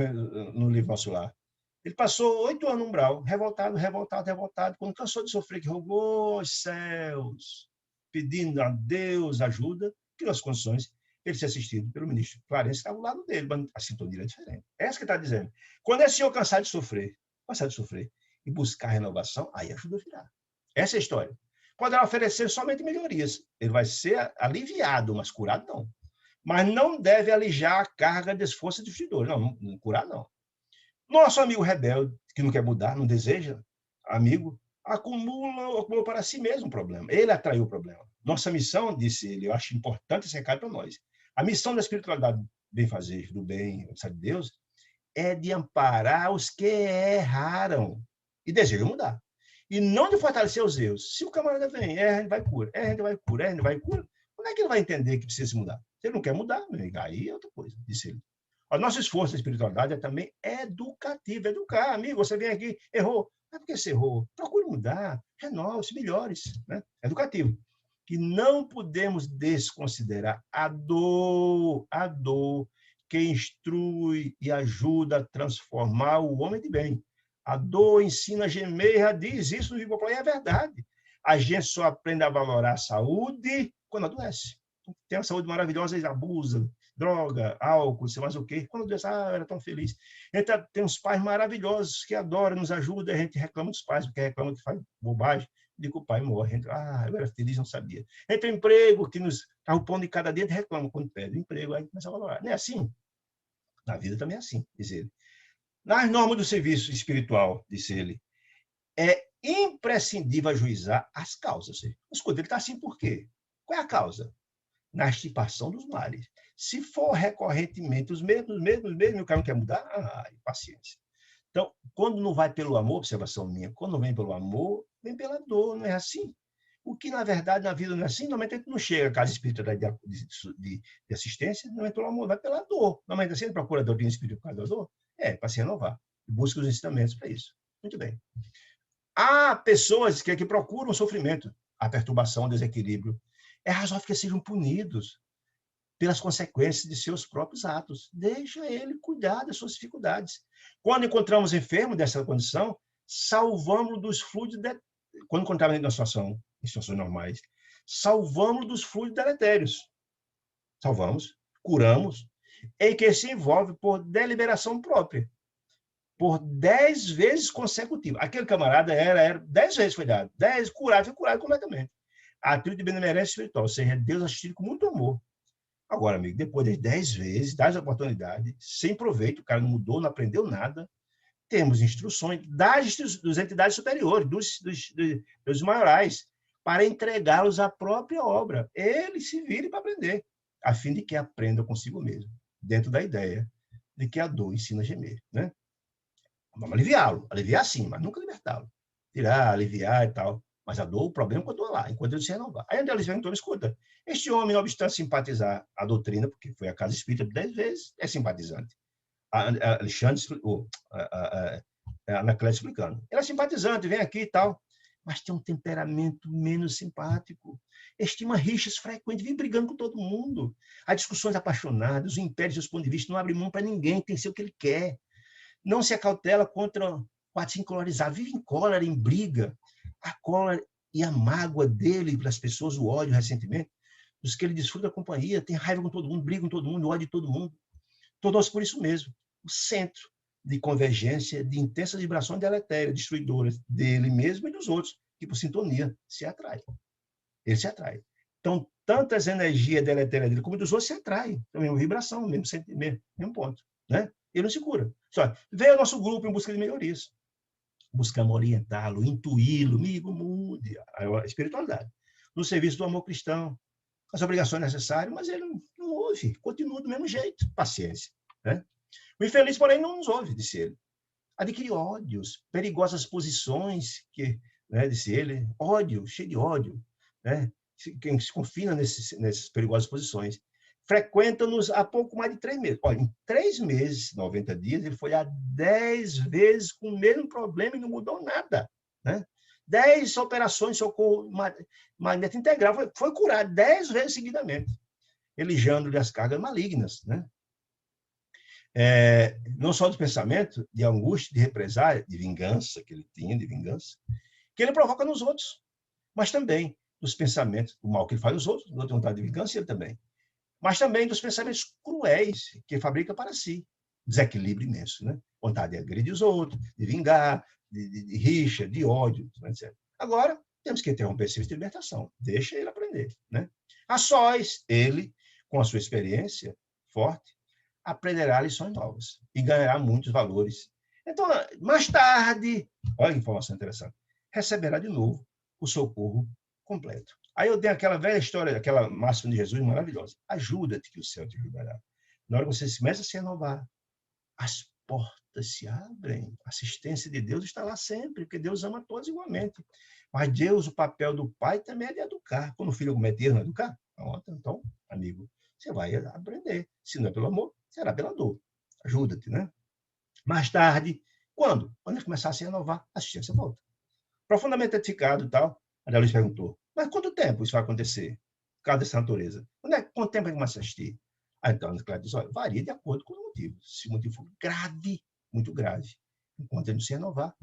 Nosso Lar, ele passou 8 anos no umbral, revoltado. Quando cansou de sofrer, que rogou aos céus, pedindo a Deus ajuda, criou as condições, ele ser assistido pelo ministro Clarence, que estava ao lado dele, mas a sintonia é diferente. É isso que ele está dizendo. Quando esse senhor cansar de sofrer, e buscar renovação, aí ajuda a virar. Essa é a história. Poderá oferecer somente melhorias. Ele vai ser aliviado, mas curado não. Mas não deve alijar a carga de esforço destruidor. Não, curar não. Nosso amigo rebelde, que não quer mudar, não deseja, amigo, acumula para si mesmo o problema. Ele atraiu o problema. Nossa missão, disse ele, eu acho importante esse recado para nós. A missão da espiritualidade bem-fazer, do bem, sabe de Deus, é de amparar os que erraram e desejam mudar. E não de fortalecer os erros. Se o camarada vem, a gente vai cura, como é que ele vai entender que precisa se mudar? Se ele não quer mudar, aí é outra coisa, disse ele. O nosso esforço da espiritualidade é também educativo, educar. Amigo, você vem aqui, errou. Não é porque você errou. Procure mudar, renove-se, melhores. Né? Educativo. Que não podemos desconsiderar a dor que instrui e ajuda a transformar o homem de bem. A dor ensina a gemer, diz isso no livro popular, e é verdade. A gente só aprende a valorar a saúde quando adoece. Tem uma saúde maravilhosa, eles abusam, droga, álcool, sei mais o quê. Quando adoece, era tão feliz. A gente tem uns pais maravilhosos que adoram, nos ajudam, a gente reclama dos pais, porque reclama que faz bobagem, de que o pai morre. A gente, eu era feliz, não sabia. A gente tem um emprego que nos está o pão de cada dia, a gente reclama quando pede o emprego, aí começa a valorar. Não é assim? Na vida também é assim, diz ele. Nas normas do serviço espiritual, disse ele, é imprescindível ajuizar as causas. Escuta, ele está assim por quê? Qual é a causa? Na extirpação dos males. Se for recorrentemente os mesmos, o cara não quer mudar, paciência. Então, quando não vai pelo amor, observação minha, quando não vem pelo amor, vem pela dor, não é assim? O que, na verdade, na vida não é assim, normalmente a gente não chega à casa espírita de assistência, não é pelo amor, vai pela dor. Normalmente assim, procura doutrina espírita por causa da dor, para se renovar. Busca os ensinamentos para isso. Muito bem. Há pessoas que procuram o sofrimento, a perturbação, o desequilíbrio. É razoável que sejam punidos pelas consequências de seus próprios atos. Deixa ele cuidar das suas dificuldades. Quando encontramos enfermo dessa condição, salvamos dos fluidos, quando encontramos em situações normais, salvamos dos fluidos deletérios. Salvamos, curamos, em que se envolve por deliberação própria, por 10 vezes consecutivas. Aquele camarada era 10 vezes foi dado, 10 curado, foi curado completamente. A atitude de benemerência espiritual, ou seja, Deus assistido com muito amor. Agora, amigo, depois de 10 vezes, 10 oportunidades, sem proveito, o cara não mudou, não aprendeu nada, temos instruções das entidades superiores, dos maiorais, para entregá-los à própria obra. Ele se vire para aprender, a fim de que aprenda consigo mesmo. dentro da ideia de que a dor ensina a gemer, né? Vamos aliviá-lo, aliviar sim, mas nunca libertá-lo. Tirar, aliviar e tal. Mas a dor, o problema continua lá, enquanto ele se renovar. Aí André Luiz perguntou, escuta, este homem, não obstante simpatizar a doutrina, porque foi a casa espírita 10 vezes, é simpatizante. A Alexandre explicou, a Anacleto explicando. Ele é simpatizante, vem aqui e tal, mas tem um temperamento menos simpático. Estima rixas frequentes, vem brigando com todo mundo. Há discussões apaixonadas, o império, seus pontos de vista, não abre mão para ninguém, tem que ser o que ele quer. Não se acautela contra o ato incolorizado, vive em cólera, em briga. A cólera e a mágoa dele para as pessoas, o ódio, o ressentimento, dos que ele desfruta da companhia, tem raiva com todo mundo, briga com todo mundo, ódio de todo mundo. Tornou-se por isso mesmo o centro de convergência de intensas vibrações deletérias, destruidoras dele mesmo e dos outros, que por sintonia se atraem. Ele se atrai. Então, tantas energias deletérias dele como dos outros se atraem. A mesma vibração, mesmo sentimento, mesmo ponto. Né? Ele não se cura. Só veio o nosso grupo em busca de melhorias. Buscamos orientá-lo, intuí-lo, amigo, mude a espiritualidade. No serviço do amor cristão, as obrigações necessárias, mas ele não ouve, continua do mesmo jeito. Paciência. Né? O infeliz, porém, não nos ouve, disse ele. Adquire ódios, perigosas posições, né, disse ele, ódio, cheio de ódio. Né? Quem se confina nessas perigosas posições. Frequenta-nos há pouco mais de 3 meses. Olha, em 3 meses, 90 dias, ele foi a 10 vezes com o mesmo problema e não mudou nada. Né? 10 operações de socorro magnético integral, foi curado 10 vezes seguidamente, elijando-lhe as cargas malignas. Né? Não só do pensamento, de angústia, de represália, de vingança, que ele tinha, de vingança, que ele provoca nos outros, mas também dos pensamentos, do mal que ele faz nos outros, da vontade de vingança, ele também. Mas também dos pensamentos cruéis que fabrica para si. Desequilíbrio imenso, né? Vontade de agredir os outros, de vingar, de rixa, de ódio, etc. Agora, temos que interromper esse serviço de libertação. Deixa ele aprender, né? A sós, ele, com a sua experiência forte, aprenderá lições novas e ganhará muitos valores. Então, mais tarde, olha que informação interessante, receberá de novo o socorro completo. Aí eu tenho aquela velha história, aquela máxima de Jesus maravilhosa. Ajuda-te que o céu te ajudará. Na hora que você começa a se renovar, as portas se abrem. A assistência de Deus está lá sempre, porque Deus ama todos igualmente. Mas Deus, o papel do pai também é de educar. Quando o filho comete erro, não educar? Então, amigo, você vai aprender. Se não é pelo amor, será pela dor. Ajuda-te, né? Mais tarde, quando? Quando ele começar a se renovar, a assistência volta. Profundamente edificado e tal, a Luiz perguntou, mas quanto tempo isso vai acontecer? Por causa dessa natureza. Quanto tempo ele começa a assistir? Aí, então, a Clara diz, olha, varia de acordo com o motivo. Se o motivo for grave, muito grave, enquanto ele não se renovar,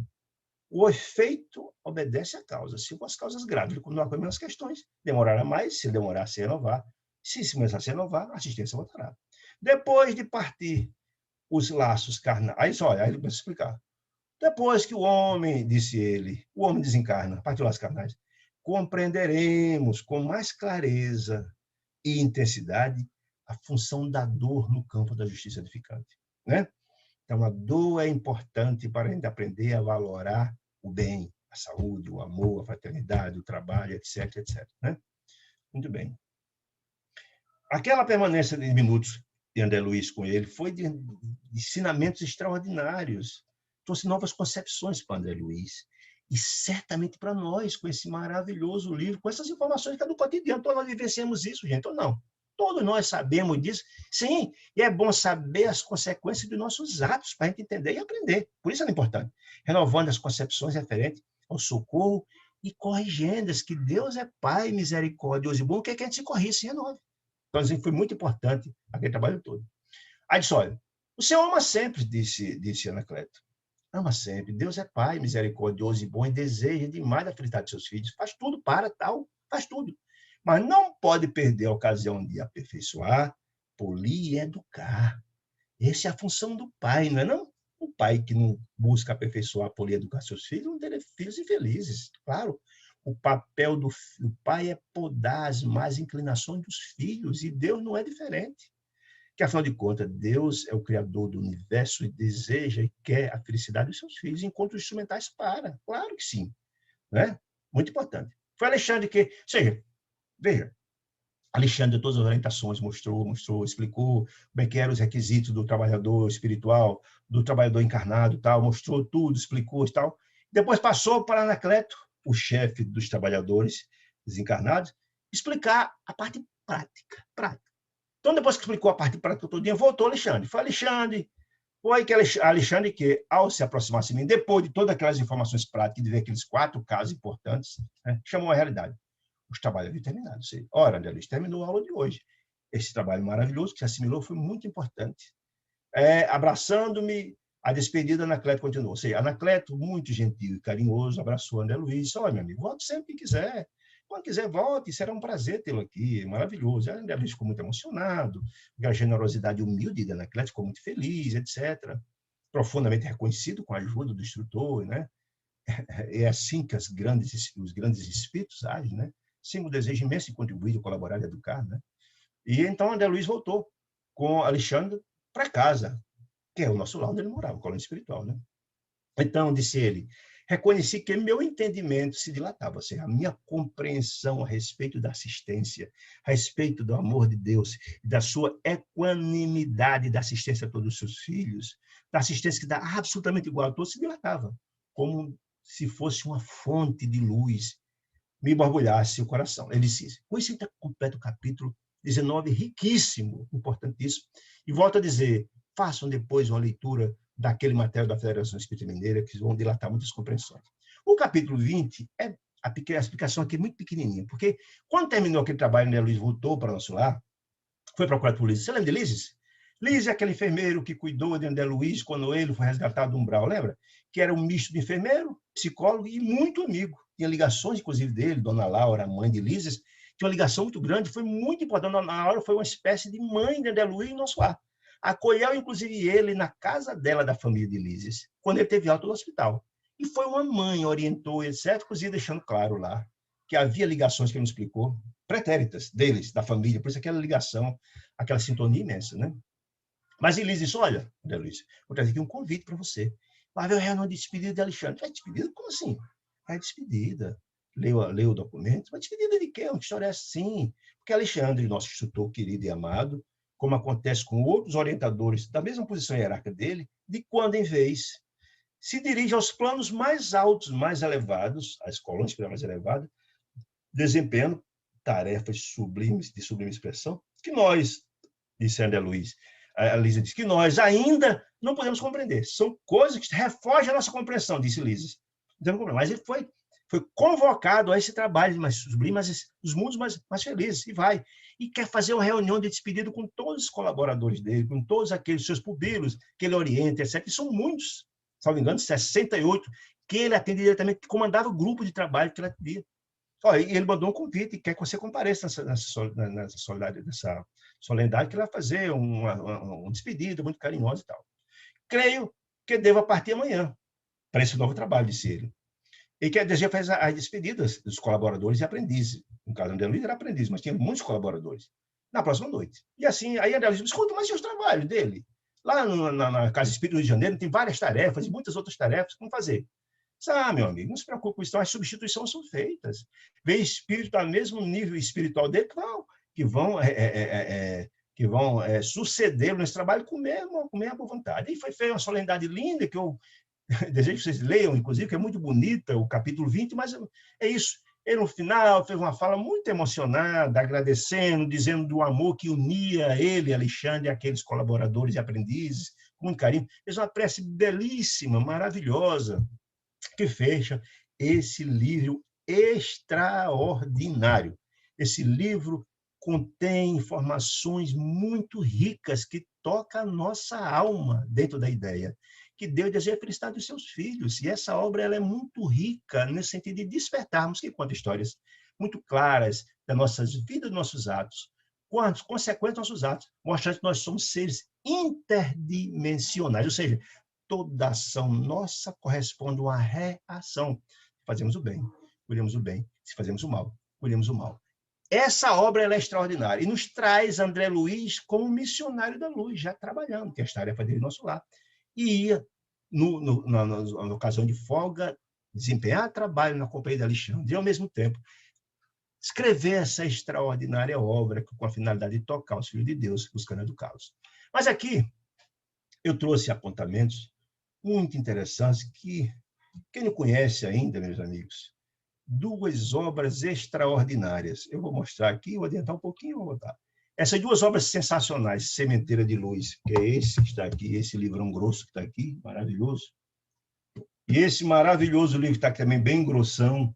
o efeito obedece à causa. Se for as causas graves, ele continuar com as mesmas questões, demorará mais, se demorar a se renovar. Se começar a se renovar, a assistência voltará. Depois de partir os laços carnais, olha, aí ele começa a explicar. Depois que o homem, disse ele, o homem desencarna, partiu laços carnais, compreenderemos com mais clareza e intensidade a função da dor no campo da justiça edificante. Né? Então, a dor é importante para a gente aprender a valorar o bem, a saúde, o amor, a fraternidade, o trabalho, etc, etc. Né? Muito bem. Aquela permanência de minutos de André Luiz com ele foi de ensinamentos extraordinários. Trouxe novas concepções para André Luiz. E certamente para nós, com esse maravilhoso livro, com essas informações que é do cotidiano. Todos nós vivenciamos isso, gente, ou não? Todos nós sabemos disso. Sim, e é bom saber as consequências dos nossos atos para a gente entender e aprender. Por isso é importante. Renovando as concepções referentes ao socorro e corrigendo-as, que Deus é Pai misericordioso e bom, que é que a gente se corrija e se renove. Então, assim, foi muito importante aquele trabalho todo. Aí disse, olha, o Senhor ama sempre, disse Anacleto. Ama sempre. Deus é Pai misericordioso e bom e deseja demais a felicidade de seus filhos. Faz tudo para tal, faz tudo. Mas não pode perder a ocasião de aperfeiçoar, polir e educar. Essa é a função do pai, não é não? O pai que não busca aperfeiçoar, polir e educar seus filhos, não terá filhos infelizes. Claro, o papel do pai é podar as más inclinações dos filhos, e Deus não é diferente. Que, afinal de contas, Deus é o criador do universo e deseja e quer a felicidade dos seus filhos, enquanto os instrumentais param. Claro que sim. Né? Muito importante. Foi Alexandre que... Ou seja, veja, Alexandre deu todas as orientações, mostrou, explicou como é que eram os requisitos do trabalhador espiritual, do trabalhador encarnado, tal, mostrou tudo, explicou e tal. Depois passou para Anacleto, o chefe dos trabalhadores desencarnados, explicar a parte prática. Então, depois que explicou a parte prática todinha, voltou Alexandre. Foi que Alexandre que, ao se aproximar de mim, depois de todas aquelas informações práticas, de ver aqueles 4 casos importantes, né, chamou a realidade. Os trabalhos haviam terminado. Ora, André Luiz, terminou a aula de hoje. Esse trabalho maravilhoso que se assimilou foi muito importante. Abraçando-me, a despedida, Anacleto continuou. Ou seja, Anacleto, muito gentil e carinhoso, abraçou André Luiz. Olha, meu amigo, volte sempre que quiser. Quando quiser, volte, será um prazer tê-lo aqui, maravilhoso. André Luiz ficou muito emocionado, a generosidade humilde de Anacleto, ficou muito feliz, etc. Profundamente reconhecido com a ajuda do instrutor, né? É assim que os grandes espíritos agem, né? Sim, o desejo imenso de contribuir, de colaborar, de educar, né? E então André Luiz voltou com Alexandre para casa, que é o nosso lar onde ele morava, o colônia espiritual, né? Então, disse ele, reconheci que meu entendimento se dilatava, ou seja, a minha compreensão a respeito da assistência, a respeito do amor de Deus, da sua equanimidade da assistência a todos os seus filhos, da assistência que dá absolutamente igual a todos, se dilatava, como se fosse uma fonte de luz, me borbulhasse o coração. Ele disse, com isso está completo o capítulo 19, riquíssimo, importantíssimo, e volto a dizer, façam depois uma leitura daquele material da Federação Espírita Mineira, que vão dilatar muitas compreensões. O capítulo 20 a explicação aqui é muito pequenininha, porque quando terminou aquele trabalho, né, Luiz voltou para o nosso lar, foi procurado por Lises. Você lembra de Lises? Lises é aquele enfermeiro que cuidou de André Luiz quando ele foi resgatado do umbral, lembra? Que era um misto de enfermeiro, psicólogo e muito amigo. Tinha ligações, inclusive, dele, Dona Laura, mãe de Lises, tinha uma ligação muito grande, foi muito importante. Dona Laura foi uma espécie de mãe de André Luiz no nosso lar. Acolheu, inclusive, ele na casa dela, da família de Lises, quando ele teve alta no hospital. E foi uma mãe, orientou, etc., inclusive deixando claro lá que havia ligações que ele nos explicou, pretéritas deles, da família, por isso aquela ligação, aquela sintonia imensa, né? Mas Elise disse, olha, André Luiz, vou trazer aqui um convite para você. Vai haver a reunião de despedida de Alexandre. É despedida? Como assim? É despedida. Leu o documento. Mas despedida de quê? Uma história assim. Porque Alexandre, nosso instrutor querido e amado, como acontece com outros orientadores da mesma posição hierárquica dele, de quando em vez, se dirige aos planos mais altos, mais elevados, às colônias mais elevadas, desempenhando tarefas sublimes, de sublime expressão, que nós, disse André Luiz, a Lísia disse, que nós ainda não podemos compreender. São coisas que refogem a nossa compreensão, disse Lísia. Mas ele foi convocado a esse trabalho mais sublime, mas os mundos mais felizes, e vai. E quer fazer uma reunião de despedida com todos os colaboradores dele, com todos aqueles seus pupilos que ele orienta, etc. E são muitos, se não me engano, 68, que ele atende diretamente, que comandava o grupo de trabalho que ele atendia. E ele mandou um convite e quer que você compareça nessa solenidade, que ele vai fazer uma despedida muito carinhosa e tal. Creio que deva partir amanhã para esse novo trabalho, disse ele. E que deseja fazer as despedidas dos colaboradores e aprendizes. No caso, André Luiz era aprendiz, mas tinha muitos colaboradores. Na próxima noite. E assim, aí André Luiz me escuta, mas e os trabalhos dele? Lá na Casa Espírita do Rio de Janeiro tem várias tarefas e muitas outras tarefas. Como fazer? Meu amigo, não se preocupe com isso, as substituições são feitas. Vem espírito ao mesmo nível espiritual dele que vão suceder nesse trabalho com a mesma boa vontade. E foi feita uma solenidade linda, que eu desejo que vocês leiam, inclusive, que é muito bonita, o capítulo 20, mas é isso. Ele, no final, fez uma fala muito emocionada, agradecendo, dizendo do amor que unia ele, Alexandre, e aqueles colaboradores e aprendizes, com muito carinho. Fez uma prece belíssima, maravilhosa, que fecha esse livro extraordinário. Esse livro contém informações muito ricas que tocam a nossa alma dentro da ideia que Deus deseja a felicidade dos seus filhos. E essa obra ela é muito rica nesse sentido de despertarmos, que conta histórias muito claras das nossas vidas, dos nossos atos, com as consequências dos nossos atos, mostrando que nós somos seres interdimensionais, ou seja, toda ação nossa corresponde a uma reação. Se fazemos o bem, colhemos o bem. Se fazemos o mal, colhemos o mal. Essa obra ela é extraordinária e nos traz André Luiz como missionário da luz, já trabalhando, que é a tarefa dele no nosso lar. E ia, na ocasião de folga, desempenhar trabalho na companhia de Alexandre, e, ao mesmo tempo, escrever essa extraordinária obra com a finalidade de tocar os filhos de Deus, buscando educá-los. Mas aqui eu trouxe apontamentos muito interessantes que, quem não conhece ainda, meus amigos, duas obras extraordinárias. Eu vou mostrar aqui, vou adiantar um pouquinho, vou botar. Essas duas obras sensacionais, Sementeira de Luz, que é esse que está aqui, esse livrão grosso que está aqui, maravilhoso. E esse maravilhoso livro que está aqui também, bem grossão,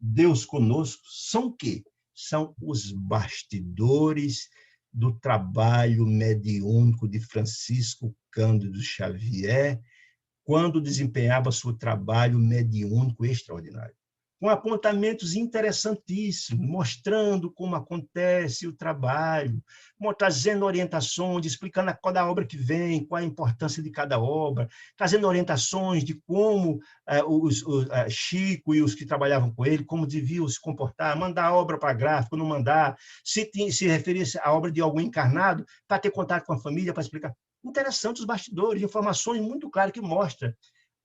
Deus Conosco, são o quê? São os bastidores do trabalho mediúnico de Francisco Cândido Xavier, quando desempenhava seu trabalho mediúnico extraordinário, com apontamentos interessantíssimos, mostrando como acontece o trabalho, trazendo orientações, explicando cada obra que vem, qual a importância de cada obra, trazendo orientações de como Chico e os que trabalhavam com ele, como deviam se comportar, mandar a obra para gráfico, não mandar, se referisse à obra de algum encarnado, para ter contato com a família, para explicar. Interessante os bastidores, informações muito claras que mostram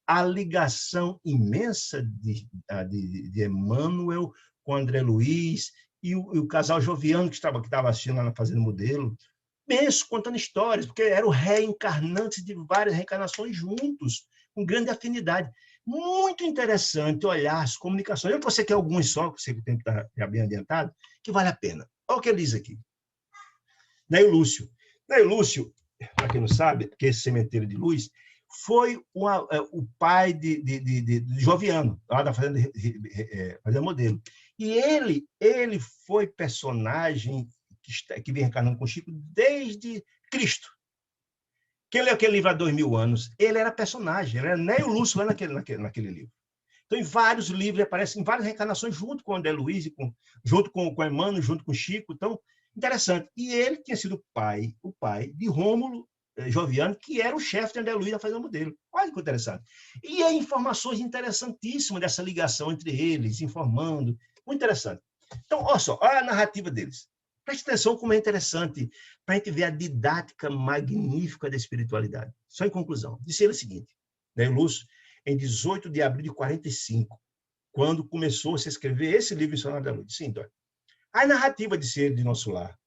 a ligação imensa de Emmanuel com André Luiz e o casal Joviano que estava assistindo lá na Fazenda Modelo, penso, contando histórias, porque eram reencarnantes de várias reencarnações juntos, com grande afinidade. Muito interessante olhar as comunicações. Eu você quer alguns só, que o tempo está bem adiantado, que vale a pena. Olha o que ele diz aqui. Neio Lúcio. Neio Lúcio, para quem não sabe, que esse Sementeiro de Luz foi o pai de Joviano, lá da Fazenda Modelo. E ele foi personagem que vem reencarnando com Chico desde Cristo. Quem leu aquele livro há 2000 anos, ele era personagem, ele era Neio Lúcio lá naquele livro. Então, em vários livros, ele aparece em várias reencarnações, junto com o André Luiz, junto com Emmanuel, junto com Chico. Então, interessante. E ele tinha sido o pai de Rômulo Joviano, que era o chefe de André Luiz da Fazenda Modelo. Olha que interessante. E há informações interessantíssimas dessa ligação entre eles, informando. Muito interessante. Então, olha só, olha a narrativa deles. Preste atenção como é interessante para a gente ver a didática magnífica da espiritualidade. Só em conclusão. Disse ele o seguinte, Neio Lúcio, em 18 de abril de 45, quando começou -se a escrever esse livro Missionário da Luz. Sim, então, a narrativa de Ser de Nosso Lar,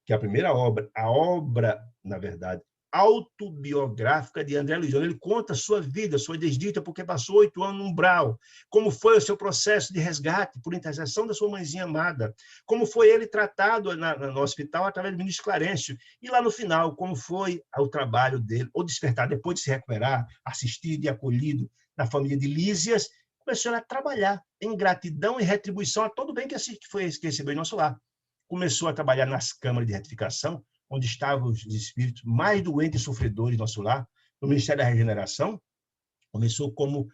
que é a primeira obra, na verdade, autobiográfica de André Luiz. Ele conta a sua vida, sua desdita, porque passou 8 anos no umbral, como foi o seu processo de resgate por intercessão da sua mãezinha amada, como foi ele tratado no hospital através do ministro Clarencio, e lá no final, como foi o trabalho dele, ou despertar, depois de se recuperar, assistido e acolhido na família de Lísias, começou a trabalhar em gratidão e retribuição a todo o bem que recebeu em nosso lar. Começou a trabalhar nas câmaras de retificação, onde estavam os espíritos mais doentes e sofredores do nosso lar, no Ministério da Regeneração. Começou como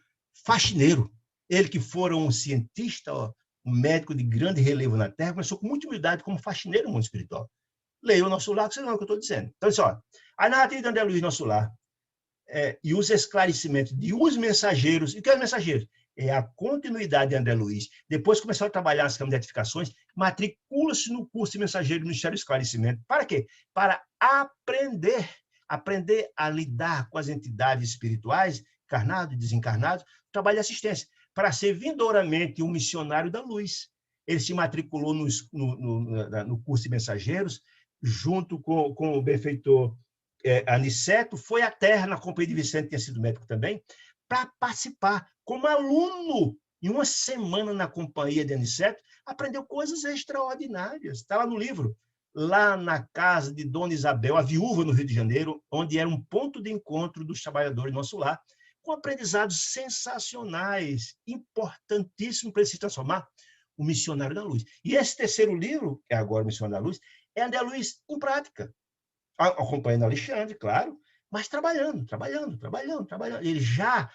faxineiro. Ele que fora um cientista, um médico de grande relevo na Terra, começou com muita humildade como faxineiro no mundo espiritual. Leia o Nosso Lar, que vocês não é o que eu estou dizendo. Então, olha, a narrativa de André Luiz Nosso Lar e os esclarecimentos de os mensageiros. E o que é os mensageiros? É a continuidade de André Luiz. Depois começou a trabalhar nas câmaras de edificações, matricula-se no curso de mensageiro do Ministério do Esclarecimento. Para quê? Para aprender a lidar com as entidades espirituais, encarnados e desencarnados, trabalho de assistência, para ser vindouramente um missionário da luz. Ele se matriculou no curso de mensageiros, junto com o benfeitor Aniceto, foi à Terra, na companhia de Vicente, que tinha sido médico também, para participar como aluno. Em uma semana na companhia de Aniceto, aprendeu coisas extraordinárias. Está lá no livro. Lá na casa de Dona Isabel, a viúva no Rio de Janeiro, onde era um ponto de encontro dos trabalhadores do nosso lar, com aprendizados sensacionais, importantíssimos para ele se transformar o missionário da luz. E esse terceiro livro, que é agora o Missionário da Luz, é André Luiz em prática. Acompanhando Alexandre, claro, mas trabalhando. Ele já,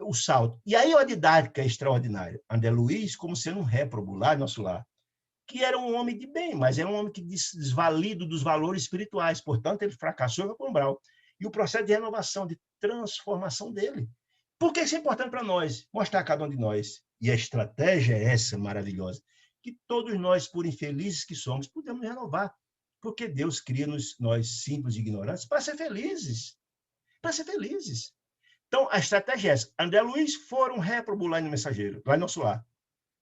o salto. E aí a didática é extraordinária. André Luiz, como sendo um réprobo lá no nosso lar, que era um homem de bem, mas era um homem que desvalido dos valores espirituais. Portanto, ele fracassou com o umbral. E o processo de renovação, de transformação dele. Por que isso é importante para nós? Mostrar a cada um de nós. E a estratégia é essa maravilhosa. Que todos nós, por infelizes que somos, podemos renovar. Porque Deus cria nós simples e ignorantes para ser felizes. Para ser felizes. Então, a estratégia é essa. André Luiz foi um réprobo lá no mensageiro, lá no nosso lar.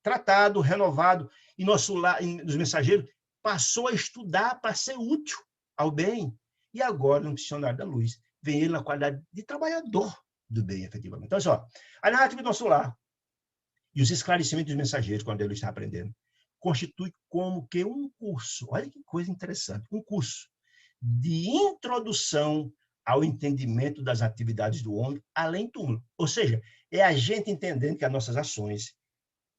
tratado, renovado, e nosso lar, dos mensageiros, passou a estudar para ser útil ao bem. E agora, no Missionário da Luz, vem ele na qualidade de trabalhador do bem, efetivamente. Então, só, a narrativa do nosso lar e os esclarecimentos dos mensageiros, quando ele está aprendendo, constitui como que um curso, olha que coisa interessante, um curso de introdução ao entendimento das atividades do homem além do túmulo. Ou seja, é a gente entendendo que as nossas ações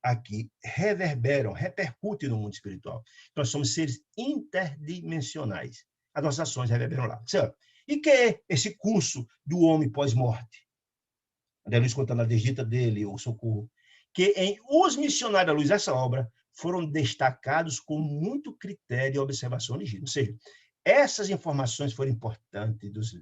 aqui reverberam, repercutem no mundo espiritual. Nós somos seres interdimensionais. As nossas ações reverberam lá. E que é esse curso do homem pós-morte? André Luiz contando a desdita dele, o socorro. Que em Os Missionários da Luz, essa obra, foram destacados com muito critério e observação legítima. Ou seja, essas informações foram importantes dos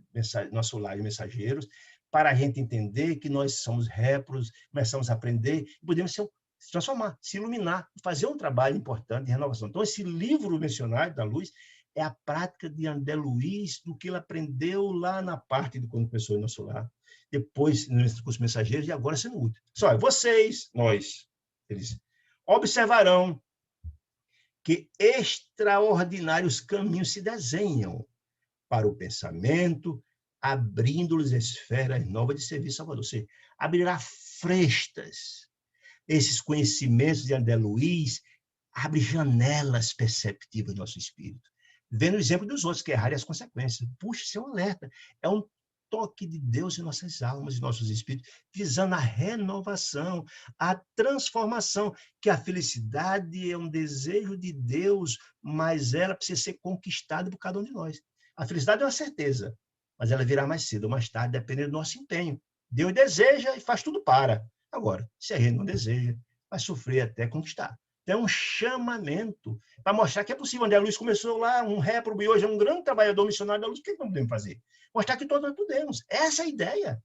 nosso lar de mensageiros para a gente entender que nós somos réprobos, começamos a aprender e podemos se transformar, se iluminar, fazer um trabalho importante de renovação. Então, esse livro Missionário da Luz é a prática de André Luiz do que ele aprendeu lá na parte de quando começou o nosso lar, depois nos cursos mensageiros e agora sendo útil. Só, vocês, nós, eles observarão que extraordinários caminhos se desenham para o pensamento, abrindo-lhes esferas novas de serviço salvador. Ou seja, abrirá frestas. Esses conhecimentos de André Luiz abrem janelas perceptivas do nosso espírito. Vendo o exemplo dos outros, que errarem as consequências. Puxa, isso é um alerta. É um toque de Deus em nossas almas e nossos espíritos, visando a renovação, a transformação, que a felicidade é um desejo de Deus, mas ela precisa ser conquistada por cada um de nós. A felicidade é uma certeza, mas ela virá mais cedo ou mais tarde, dependendo do nosso empenho. Deus deseja e faz tudo para. Agora, se a gente não deseja, vai sofrer até conquistar. Então, é um chamamento para mostrar que é possível. André Luiz começou lá, um réprobo, e hoje é um grande trabalhador missionário da luz. O que nós podemos fazer? Mostrar que todos nós podemos. Essa é a ideia.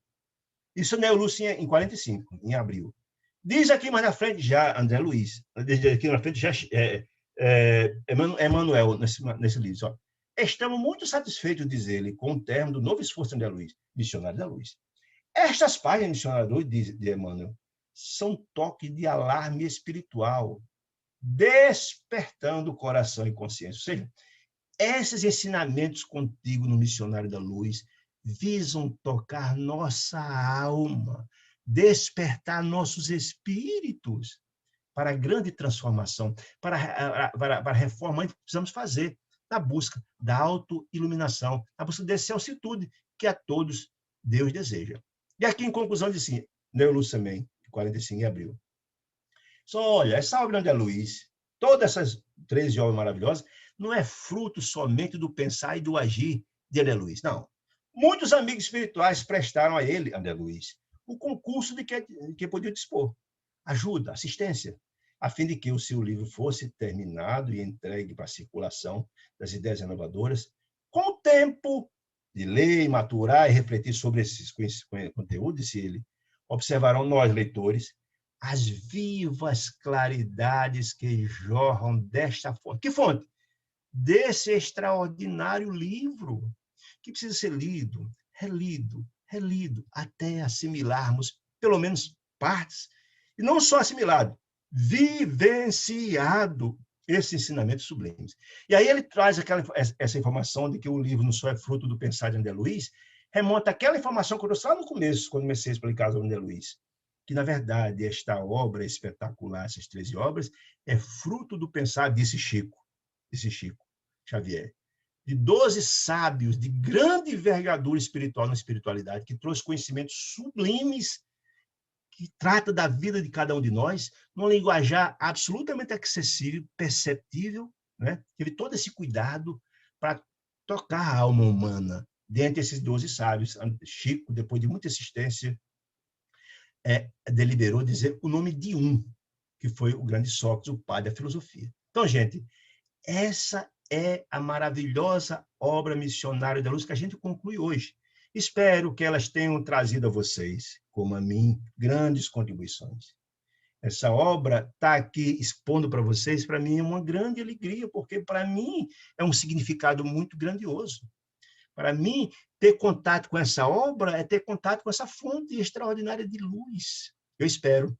Isso André Luiz em 45, em abril. Diz aqui mais na frente já, André Luiz, aqui na frente já Emmanuel, nesse livro. Ó. Estamos muito satisfeitos, diz ele, com o termo do novo esforço de André Luiz, missionário da luz. Estas páginas de missionário da luz, de Emmanuel, são toque de alarme espiritual, despertando o coração e consciência. Ou seja, esses ensinamentos contigo no Missionário da Luz visam tocar nossa alma, despertar nossos espíritos para a grande transformação, para a reforma que precisamos fazer na busca da autoiluminação, na busca dessa altitude que a todos Deus deseja. E aqui, em conclusão, diz assim, Neoluz também, 45 de abril. Só olha, essa obra de André Luiz, todas essas 13 obras maravilhosas, não é fruto somente do pensar e do agir de André Luiz, não. Muitos amigos espirituais prestaram a ele, André Luiz, o concurso de que podia dispor, ajuda, assistência, a fim de que o seu livro fosse terminado e entregue para a circulação das ideias renovadoras, com o tempo de ler, maturar e refletir sobre esses conteúdos, disse ele, observarão nós, leitores, as vivas claridades que jorram desta fonte. Que fonte? Desse extraordinário livro, que precisa ser lido, relido, até assimilarmos, pelo menos, partes, e não só assimilado, vivenciado esses ensinamentos sublimes. E aí ele traz essa informação de que o livro não só é fruto do pensar de André Luiz, remonta àquela informação que eu trouxe lá no começo, quando comecei a explicar sobre André Luiz, que, na verdade, esta obra espetacular, essas 13 obras, é fruto do pensar, disse Chico Xavier, de 12 sábios de grande envergadura espiritual na espiritualidade, que trouxe conhecimentos sublimes, que trata da vida de cada um de nós, num linguajar absolutamente acessível, perceptível, né? Teve todo esse cuidado para tocar a alma humana dentre esses 12 sábios. Chico, depois de muita insistência, deliberou dizer o nome de um, que foi o grande Sócrates, o pai da filosofia. Então, gente, essa é a maravilhosa obra missionária da luz que a gente conclui hoje. Espero que elas tenham trazido a vocês, como a mim, grandes contribuições. Essa obra está aqui expondo para vocês, para mim é uma grande alegria, porque para mim é um significado muito grandioso. Para mim, ter contato com essa obra é ter contato com essa fonte extraordinária de luz. Eu espero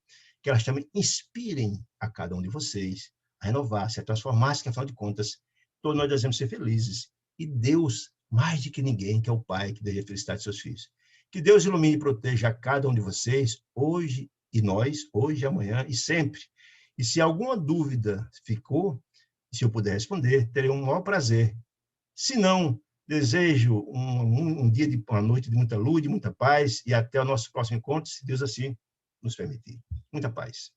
que elas também inspirem a cada um de vocês a renovar-se, a transformar-se, que, afinal de contas, todos nós devemos ser felizes. E Deus, mais do que ninguém, que é o Pai que deseja a felicidade de seus filhos. Que Deus ilumine e proteja a cada um de vocês, hoje e nós, hoje, amanhã e sempre. E se alguma dúvida ficou, se eu puder responder, terei um maior prazer. Se não, desejo um dia, uma noite de muita luz, de muita paz, e até o nosso próximo encontro, se Deus assim nos permitir. Muita paz.